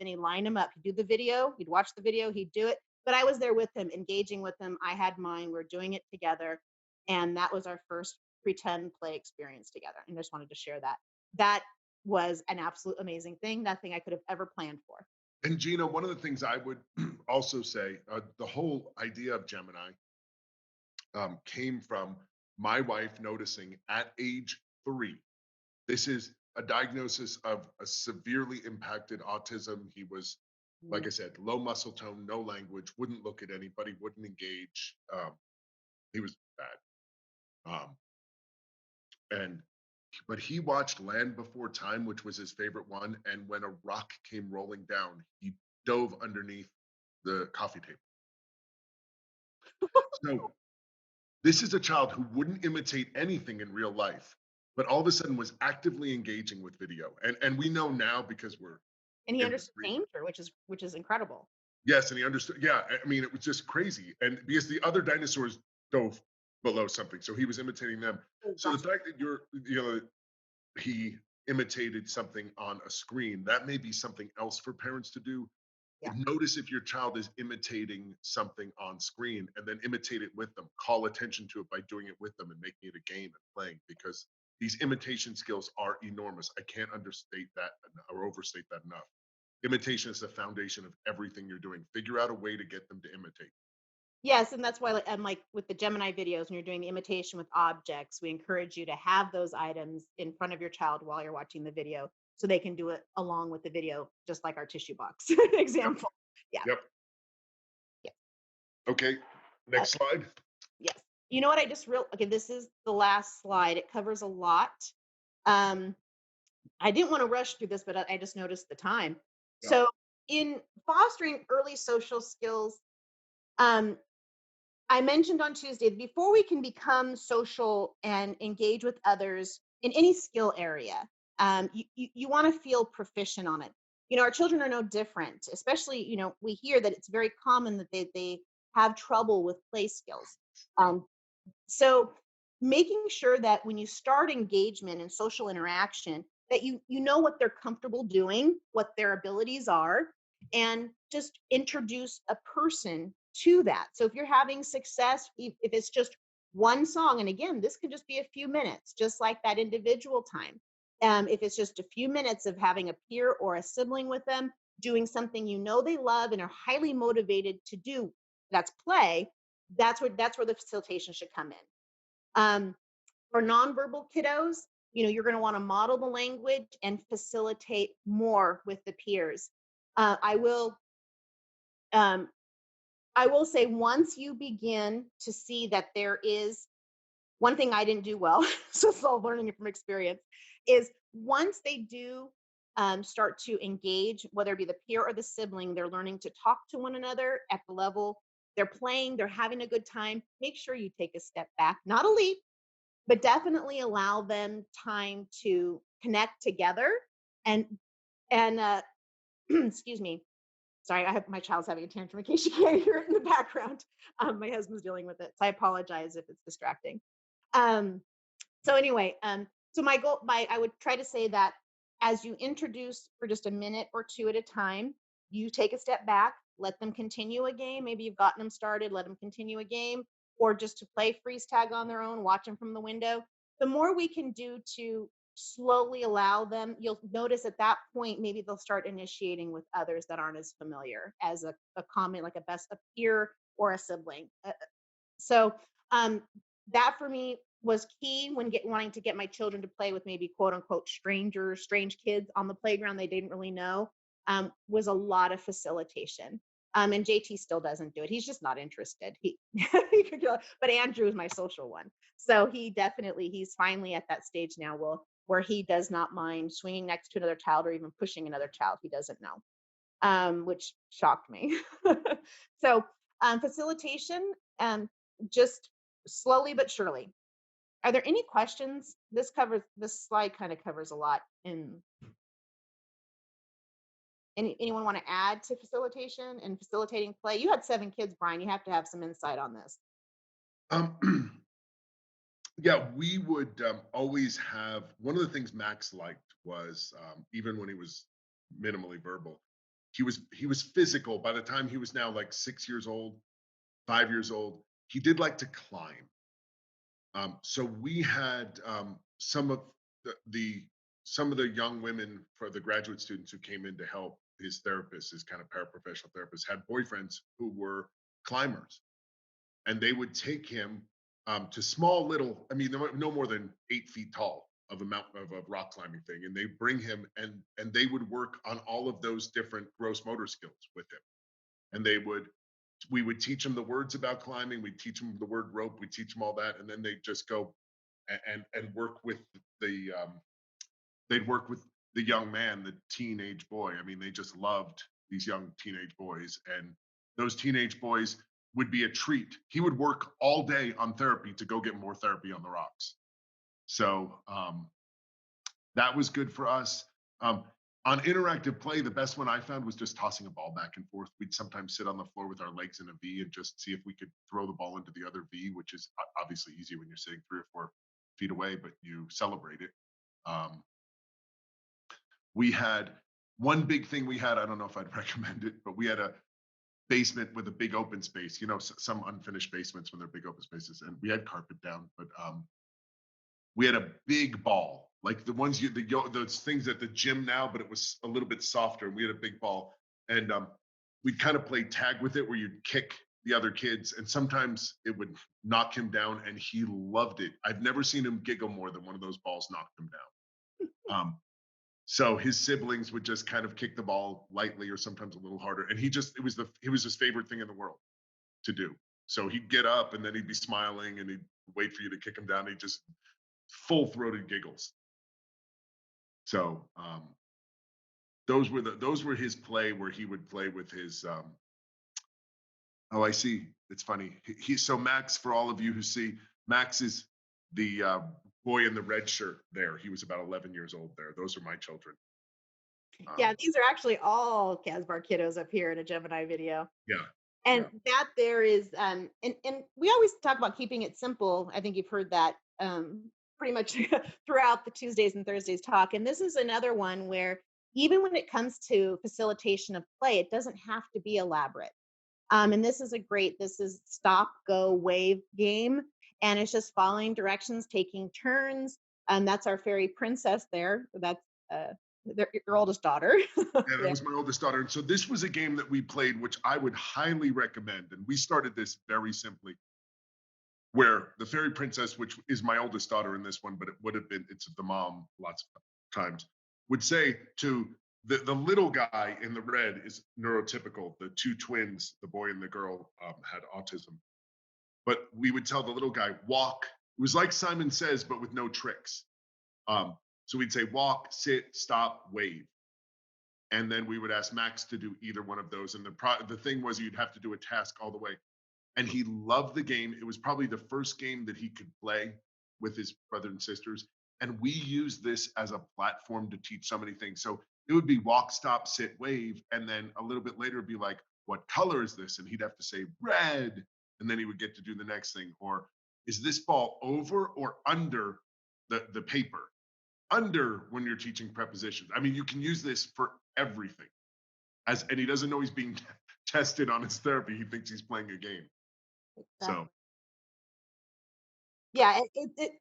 S2: he lined them up. He'd do the video, he'd watch the video, he'd do it. But I was there with him, engaging with him. I had mine, we're doing it together. And that was our first pretend play experience together. And I just wanted to share that. That was an absolute amazing thing. Nothing I could have ever planned for.
S1: And Gina, one of the things I would also say, the whole idea of Gemini came from my wife noticing at age 3. This is a diagnosis of a severely impacted autism. He was, like I said, low muscle tone, no language, wouldn't look at anybody, wouldn't engage. He was bad. But he watched Land Before Time, which was his favorite one. And when a rock came rolling down, he dove underneath the coffee table. So this is a child who wouldn't imitate anything in real life, but all of a sudden was actively engaging with video. And we know now because
S2: and he understood danger, which is incredible.
S1: Yes, and he understood. Yeah, I mean, it was just crazy. And because the other dinosaurs dove below something, so he was imitating them. So the fact that he imitated something on a screen, that may be something else for parents to do. Yeah. Notice if your child is imitating something on screen, and then imitate it with them. Call attention to it by doing it with them and making it a game and playing, because these imitation skills are enormous. I can't understate that or overstate that enough. Imitation is the foundation of everything you're doing. Figure out a way to get them to imitate.
S2: Yes, and that's why, like, and like with the Gemini videos, when you're doing the imitation with objects, we encourage you to have those items in front of your child while you're watching the video, so they can do it along with the video, just like our tissue box example. Yeah.
S1: Yep.
S2: Yeah.
S1: Okay. Next slide.
S2: Yes. You know what? Okay, this is the last slide. It covers a lot. I didn't want to rush through this, but I just noticed the time.
S1: Yeah.
S2: So in fostering early social skills, I mentioned on Tuesday, before we can become social and engage with others in any skill area, you want to feel proficient on it. Our children are no different, especially, we hear that it's very common that they have trouble with play skills. So making sure that when you start engagement and social interaction, that you know what they're comfortable doing, what their abilities are, and just introduce a person to that. So if you're having success, if it's just one song, and again, this could just be a few minutes, just like that individual time. If it's just a few minutes of having a peer or a sibling with them, doing something they love and are highly motivated to do, that's play, that's where the facilitation should come in. For nonverbal kiddos, you're going to want to model the language and facilitate more with the peers. I will say, once you begin to see that there is one thing I didn't do well, so it's all learning it from experience, is once they do start to engage, whether it be the peer or the sibling, they're learning to talk to one another at the level they're playing, they're having a good time. Make sure you take a step back, not a leap, but definitely allow them time to connect together and excuse me. Sorry, my child's having a tantrum in case you can't hear it in the background. My husband's dealing with it, so I apologize if it's distracting. So anyway, so I would try to say that as you introduce for just a minute or two at a time, you take a step back, let them continue a game. Maybe you've gotten them started, let them continue a game, or just to play freeze tag on their own, watch them from the window. The more we can do to slowly allow them, you'll notice at that point, maybe they'll start initiating with others that aren't as familiar as a comment, like a peer or a sibling. So that for me was key when wanting to get my children to play with maybe quote unquote strangers, strange kids on the playground they didn't really know, was a lot of facilitation. And JT still doesn't do it. He's just not interested. But Andrew is my social one. So he's finally at that stage now where he does not mind swinging next to another child or even pushing another child he doesn't know, which shocked me. So facilitation, just slowly but surely. Are there any questions? This slide kind of covers a lot. Anyone want to add to facilitation and facilitating play? You had 7 kids, Brian. You have to have some insight on this.
S1: Yeah, we would always have, one of the things Max liked was, even when he was minimally verbal, he was physical. By the time he was now like 6 years old, 5 years old, he did like to climb. So we had some of the young women, for the graduate students who came in to help his therapist, his kind of paraprofessional therapist, had boyfriends who were climbers, and they would take him to small little, I mean, no more than 8 feet tall of a mountain of a rock climbing thing, and they bring him and they would work on all of those different gross motor skills with him, and we would teach them the words about climbing, we'd teach them the word rope, we'd teach them all that, and then they'd just go and work with they'd work with the young man, the teenage boy. I mean, they just loved these young teenage boys, and those teenage boys would be a treat. He would work all day on therapy to go get more therapy on the rocks. So that was good for us. On interactive play, the best one I found was just tossing a ball back and forth. We'd sometimes sit on the floor with our legs in a V and just see if we could throw the ball into the other V, which is obviously easy when you're sitting 3 or 4 feet away, but you celebrate it. We had one big thing I don't know if I'd recommend it, but we had a basement with a big open space, some unfinished basements when they're big open spaces, and we had carpet down, but we had a big ball like the ones those things at the gym now, but it was a little bit softer. We had a big ball, and we'd kind of play tag with it, where you'd kick the other kids, and sometimes it would knock him down, and he loved it. I've never seen him giggle more than one of those balls knocked him down. So his siblings would just kind of kick the ball lightly, or sometimes a little harder, and it was his favorite thing in the world to do. So he'd get up, and then he'd be smiling, and he'd wait for you to kick him down. He'd just full-throated giggles. So those were his play, where he would play with his. Oh, I see. It's funny. So Max, for all of you who see, Max is the boy in the red shirt there. He was about 11 years old there. Those are my children.
S2: Yeah, these are actually all Kasbar kiddos up here in a Gemini video.
S1: Yeah.
S2: And that there is, and we always talk about keeping it simple. I think you've heard that pretty much throughout the Tuesdays and Thursdays talk. And this is another one where even when it comes to facilitation of play, it doesn't have to be elaborate. And this is stop, go, wave game. And it's just following directions, taking turns. And that's our fairy princess there. That's your oldest daughter.
S1: Yeah, that was my oldest daughter. And so this was a game that we played, which I would highly recommend. And we started this very simply, where the fairy princess, which is my oldest daughter in this one, but it's the mom lots of times, would say to the little guy in the red is neurotypical. The two twins, the boy and the girl, had autism. But we would tell the little guy, walk. It was like Simon Says, but with no tricks. So we'd say walk, sit, stop, wave. And then we would ask Max to do either one of those. And the thing was, you'd have to do a task all the way. And he loved the game. It was probably the first game that he could play with his brother and sisters. And we used this as a platform to teach so many things. So it would be walk, stop, sit, wave. And then a little bit later, it'd be like, what color is this? And he'd have to say red. And then he would get to do the next thing. Or is this ball over or under the paper? Under, when you're teaching prepositions. I mean, you can use this for everything. And he doesn't know he's being tested on his therapy. He thinks he's playing a game.
S2: Exactly.
S1: So
S2: yeah,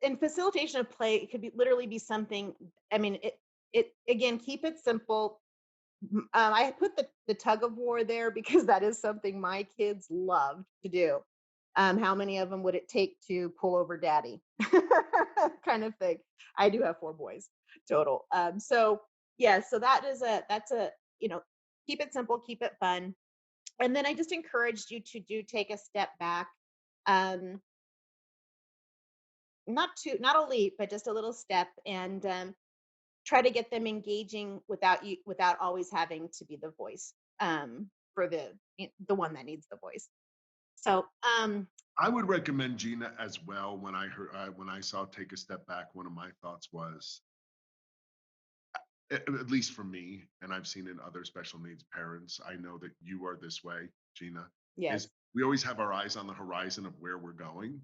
S2: and facilitation of play, it could literally be something. I mean, it again, keep it simple. I put the tug of war there because that is something my kids loved to do. How many of them would it take to pull over daddy? Kind of thing. I do have 4 boys total. So yeah, so that's a, keep it simple, keep it fun. And then I just encouraged you to take a step back. Not a leap, but just a little step, and try to get them engaging without always having to be the voice for the one that needs the voice. So
S1: I would recommend Gina as well. When I saw Take a Step Back, one of my thoughts was, at least for me, and I've seen in other special needs parents, I know that you are this way, Gina.
S2: yes.
S1: Is we always have our eyes on the horizon of where we're going,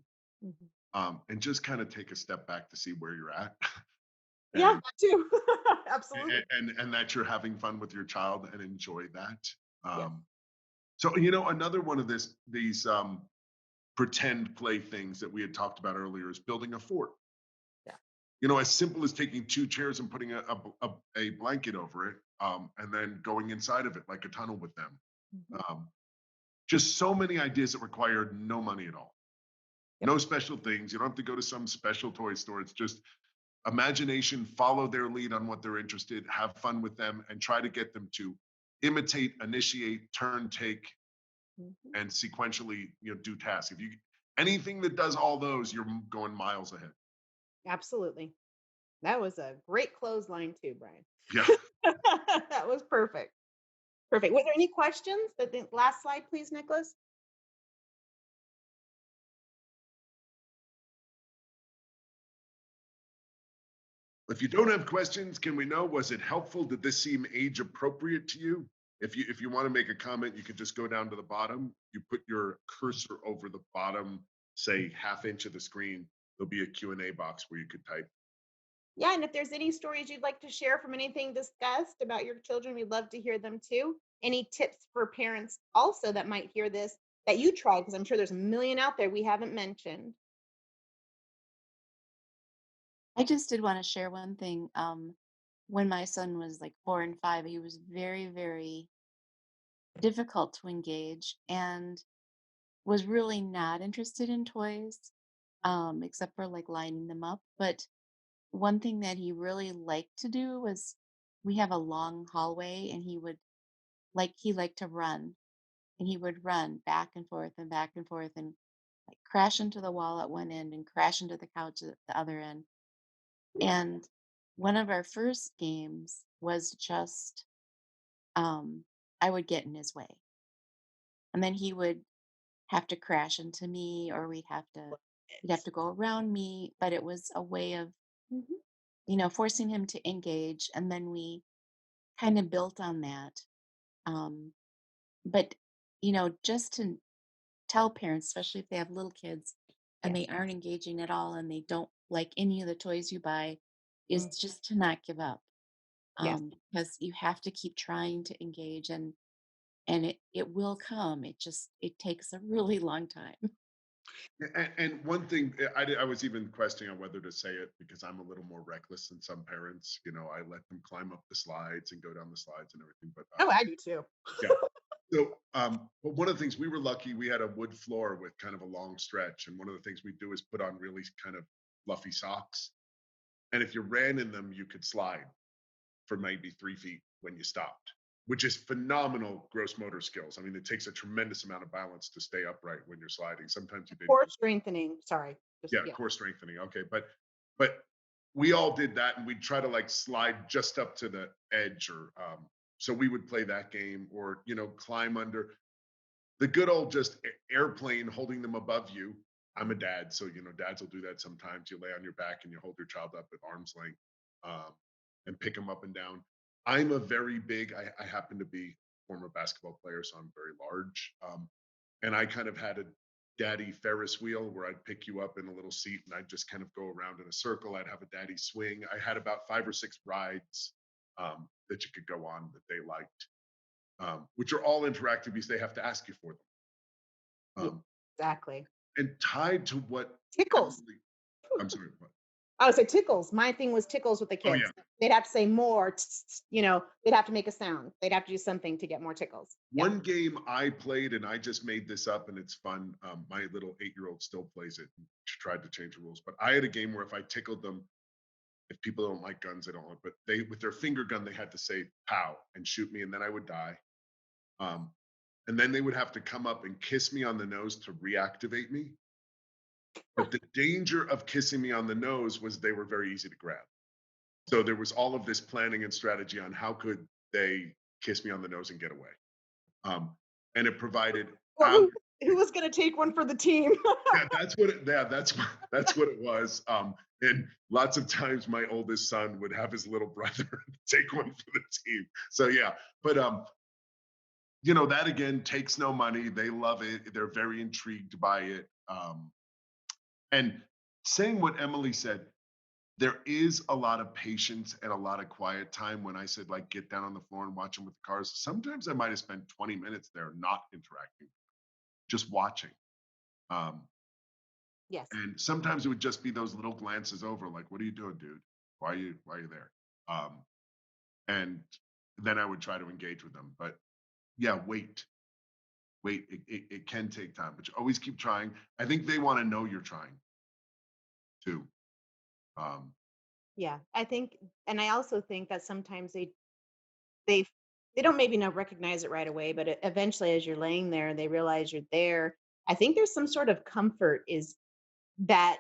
S1: and just kind of take a step back to see where you're at.
S2: Yeah, that too. Absolutely.
S1: And that you're having fun with your child and enjoy that.
S2: Yeah.
S1: So another one of these pretend play things that we had talked about earlier is building a fort.
S2: Yeah.
S1: As simple as taking 2 chairs and putting a blanket over it, and then going inside of it like a tunnel with them. Just so many ideas that require no money at all. Yep. No special things. You don't have to go to some special toy store. It's just imagination, follow their lead on what they're interested, have fun with them, and try to get them to imitate, initiate, turn, take, and sequentially, do tasks. If you anything that does all those, you're going miles ahead.
S2: Absolutely. That was a great clothesline too, Brian.
S1: Yeah.
S2: That was perfect. Perfect. Were there any questions? The last slide, please, Nicholas.
S1: If you don't have questions, can we know, was it helpful? Did this seem age appropriate to you? If you want to make a comment, you could just go down to the bottom. You put your cursor over the bottom, say ½ inch of the screen. There'll be a Q&A box where you could type.
S2: Yeah, and if there's any stories you'd like to share from anything discussed about your children, we'd love to hear them too. Any tips for parents also that might hear this that you tried, because I'm sure there's a million out there we haven't mentioned.
S4: I just did want to share one thing. When my son was like 4 and 5, he was very, very difficult to engage and was really not interested in toys, except for like lining them up. But one thing that he really liked to do was we have a long hallway and he liked to run and he would run back and forth and like crash into the wall at one end and crash into the couch at the other end. And one of our first games was just I would get in his way. And then he would have to crash into me or he'd have to go around me, but it was a way of,
S2: Mhm.
S4: forcing him to engage, and then we kind of built on that. Um but just to tell parents, especially if they have little kids and
S2: Yeah.
S4: they aren't engaging at all and they don't like any of the toys you buy, is
S2: Mm.
S4: just to not give up.
S2: Yes.
S4: Because you have to keep trying to engage, and it will come. It takes a really long time.
S1: And one thing, I was even questioning on whether to say it because I'm a little more reckless than some parents. I let them climb up the slides and go down the slides and everything. But
S2: Oh, I do too.
S1: yeah. So, but one of the things we were lucky, we had a wood floor with kind of a long stretch, and one of the things we do is put on really kind of fluffy socks. And if you ran in them, you could slide for maybe 3 feet when you stopped, which is phenomenal gross motor skills. I mean, it takes a tremendous amount of balance to stay upright when you're sliding. Sometimes you didn't.
S2: Core strengthening. Sorry.
S1: Yeah, core strengthening. Okay, but we all did that, and we'd try to like slide just up to the edge, or so we would play that game, or climb under the good old just airplane, holding them above you. I'm a dad, so dads will do that sometimes. You lay on your back and you hold your child up at arm's length, um, and pick them up and down. I'm a very big. I happen to be a former basketball player, so I'm very large. And I kind of had a daddy Ferris wheel where I'd pick you up in a little seat and I'd just kind of go around in a circle. I'd have a daddy swing. I had about 5 or 6 rides that you could go on that they liked, which are all interactive because they have to ask you for them.
S2: Yeah, exactly.
S1: And tied to what
S2: Tickles.
S1: Emily, I'm sorry, what?
S2: I would say tickles. My thing was tickles with the
S1: Oh
S2: kids.
S1: yeah.
S2: They'd have to say more, they'd have to make a sound. They'd have to do something to get more tickles. Yeah.
S1: One game I played, and I just made this up, and it's fun. My little 8-year-old still plays it. She tried to change the rules, but I had a game where if I tickled them, if people don't like guns, they don't like, but they, with their finger gun, they had to say "pow" and shoot me, and then I would die. Um, and then they would have to come up and kiss me on the nose to reactivate me. But the danger of kissing me on the nose was they were very easy to grab. So there was all of this planning and strategy on how could they kiss me on the nose and get away. And it provided
S2: Well,
S1: hours.
S2: who was going to take one for the team?
S1: Yeah, that's what it was. And lots of times my oldest son would have his little brother take one for the team. So yeah, but that again takes no money. They love it. They're very intrigued by it. And saying what Emily said, there is a lot of patience and a lot of quiet time when I said, like, get down on the floor and watch them with the cars. Sometimes I might have spent 20 minutes there not interacting, just watching.
S2: Yes.
S1: And sometimes it would just be those little glances over, like, what are you doing, dude? Why are you there? And then I would try to engage with them. But yeah, wait. It can take time, but you always keep trying. I think they want to know you're trying too.
S2: Yeah. I think, and I also think that sometimes they they don't maybe not recognize it right away, but eventually as you're laying there and they realize you're there, I think there's some sort of comfort is that,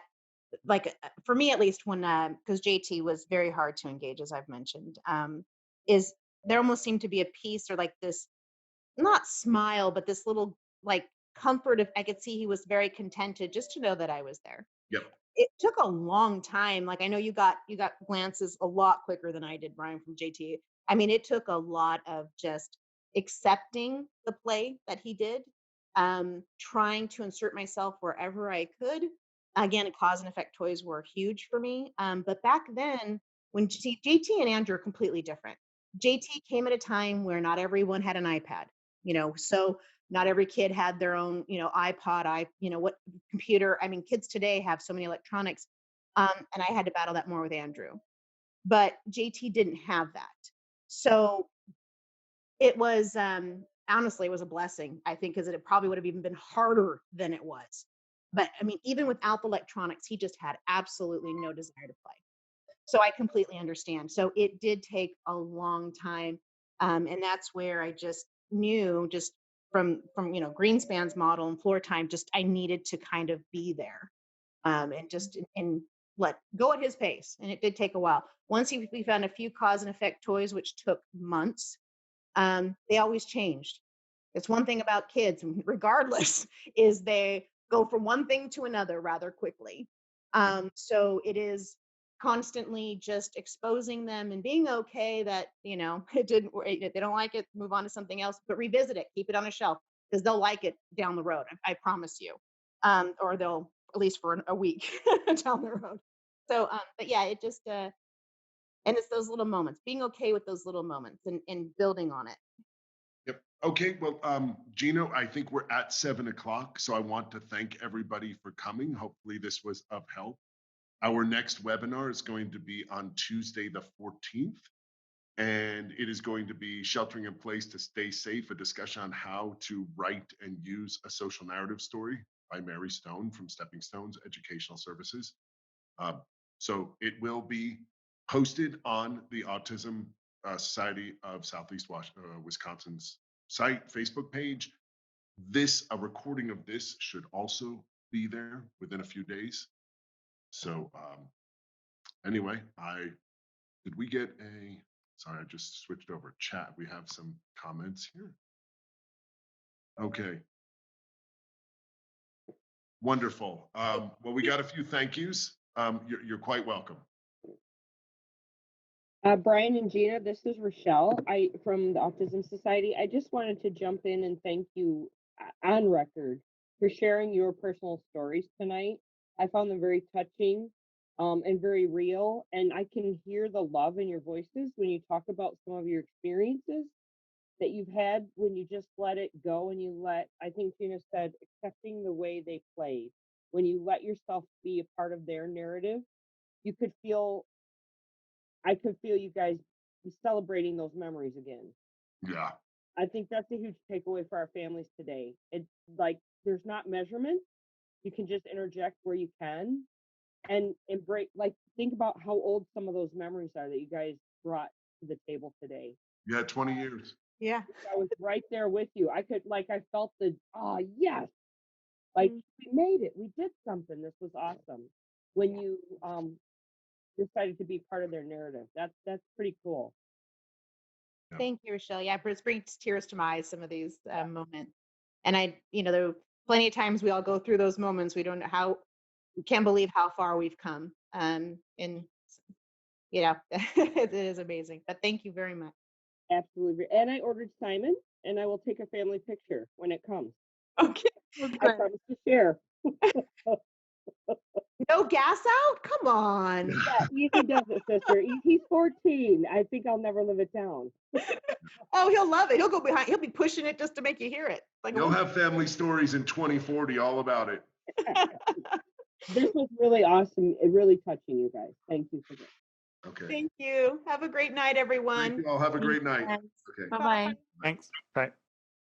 S2: like, for me at least, when because JT was very hard to engage, as I've mentioned, is there almost seemed to be a piece or like this, not smile, but this little like comfort of, I could see he was very contented just to know that I was there.
S1: Yep.
S2: It took a long time. Like, I know you got glances a lot quicker than I did, Brian, from JT. I mean, it took a lot of just accepting the play that he did, trying to insert myself wherever I could. Again, cause and effect toys were huge for me. But back then, when JT and Andrew are completely different. JT came at a time where not everyone had an iPad, so not every kid had their own, iPod, what computer. I mean, kids today have so many electronics. And I had to battle that more with Andrew. But JT didn't have that. So it was, honestly, it was a blessing, I think, because it probably would have even been harder than it was. But I mean, even without the electronics, he just had absolutely no desire to play. So I completely understand. So it did take a long time. And that's where I just knew, just from Greenspan's model and floor time, just I needed to kind of be there, and just and let go at his pace. And it did take a while. Once we found a few cause and effect toys, which took months, they always changed. It's one thing about kids, regardless, is they go from one thing to another rather quickly. So it is constantly just exposing them and being okay that, it didn't, they don't like it, move on to something else, but revisit it, keep it on a shelf, because they'll like it down the road. I promise you. Or they'll, at least for a week down the road. So, but yeah, it just, and it's those little moments, being okay with those little moments and building on it.
S1: Yep. Okay. Well, Gina, I think we're at 7 o'clock. So I want to thank everybody for coming. Hopefully this was of help. Our next webinar is going to be on Tuesday, the 14th. And it is going to be Sheltering in Place to Stay Safe, a discussion on how to write and use a social narrative story by Mary Stone from Stepping Stones Educational Services. So it will be posted on the Autism Society of Southeast Wisconsin's site, Facebook page. A recording of this should also be there within a few days. So anyway, did we get sorry, I just switched over chat. We have some comments here. Okay. Wonderful. Well, we got a few thank yous. You're quite welcome.
S3: Brian and Gina, this is Rochelle from the Autism Society. I just wanted to jump in and thank you on record for sharing your personal stories tonight. I found them very touching and very real. And I can hear the love in your voices when you talk about some of your experiences that you've had when you just let it go and I think Gina said, accepting the way they played. When you let yourself be a part of their narrative, I could feel you guys celebrating those memories again.
S1: Yeah.
S3: I think that's a huge takeaway for our families today. It's like there's not measurement. You can just interject where you can and embrace, think about how old some of those memories are that you guys brought to the table today.
S1: Yeah, 20 years.
S2: Yeah.
S3: I was right there with you. I felt yes. We made it. We did something. This was awesome. When you decided to be part of their narrative. That's pretty cool.
S2: Thank you, Rochelle. Yeah, it brings tears to my eyes, some of these moments. And there are plenty of times we all go through those moments. We don't know we can't believe how far we've come. And it is amazing. But thank you very much.
S3: Absolutely. And I ordered Simon, and I will take a family picture when it comes.
S2: Okay.
S3: I promise to share.
S2: No gas out? Come on.
S3: Yeah, easy does it, sister. He's 14. I think I'll never live it down.
S2: Oh, he'll love it. He'll go behind. He'll be pushing it just to make you hear it.
S1: You'll have family stories in 2040 all about it.
S3: This was really awesome. Really touching, you guys. Thank you for this.
S1: Okay.
S2: Thank you. Have a great night, everyone.
S1: Thank you all. Have a great night.
S4: Thanks.
S1: Okay.
S4: Bye-bye.
S5: Thanks. Bye.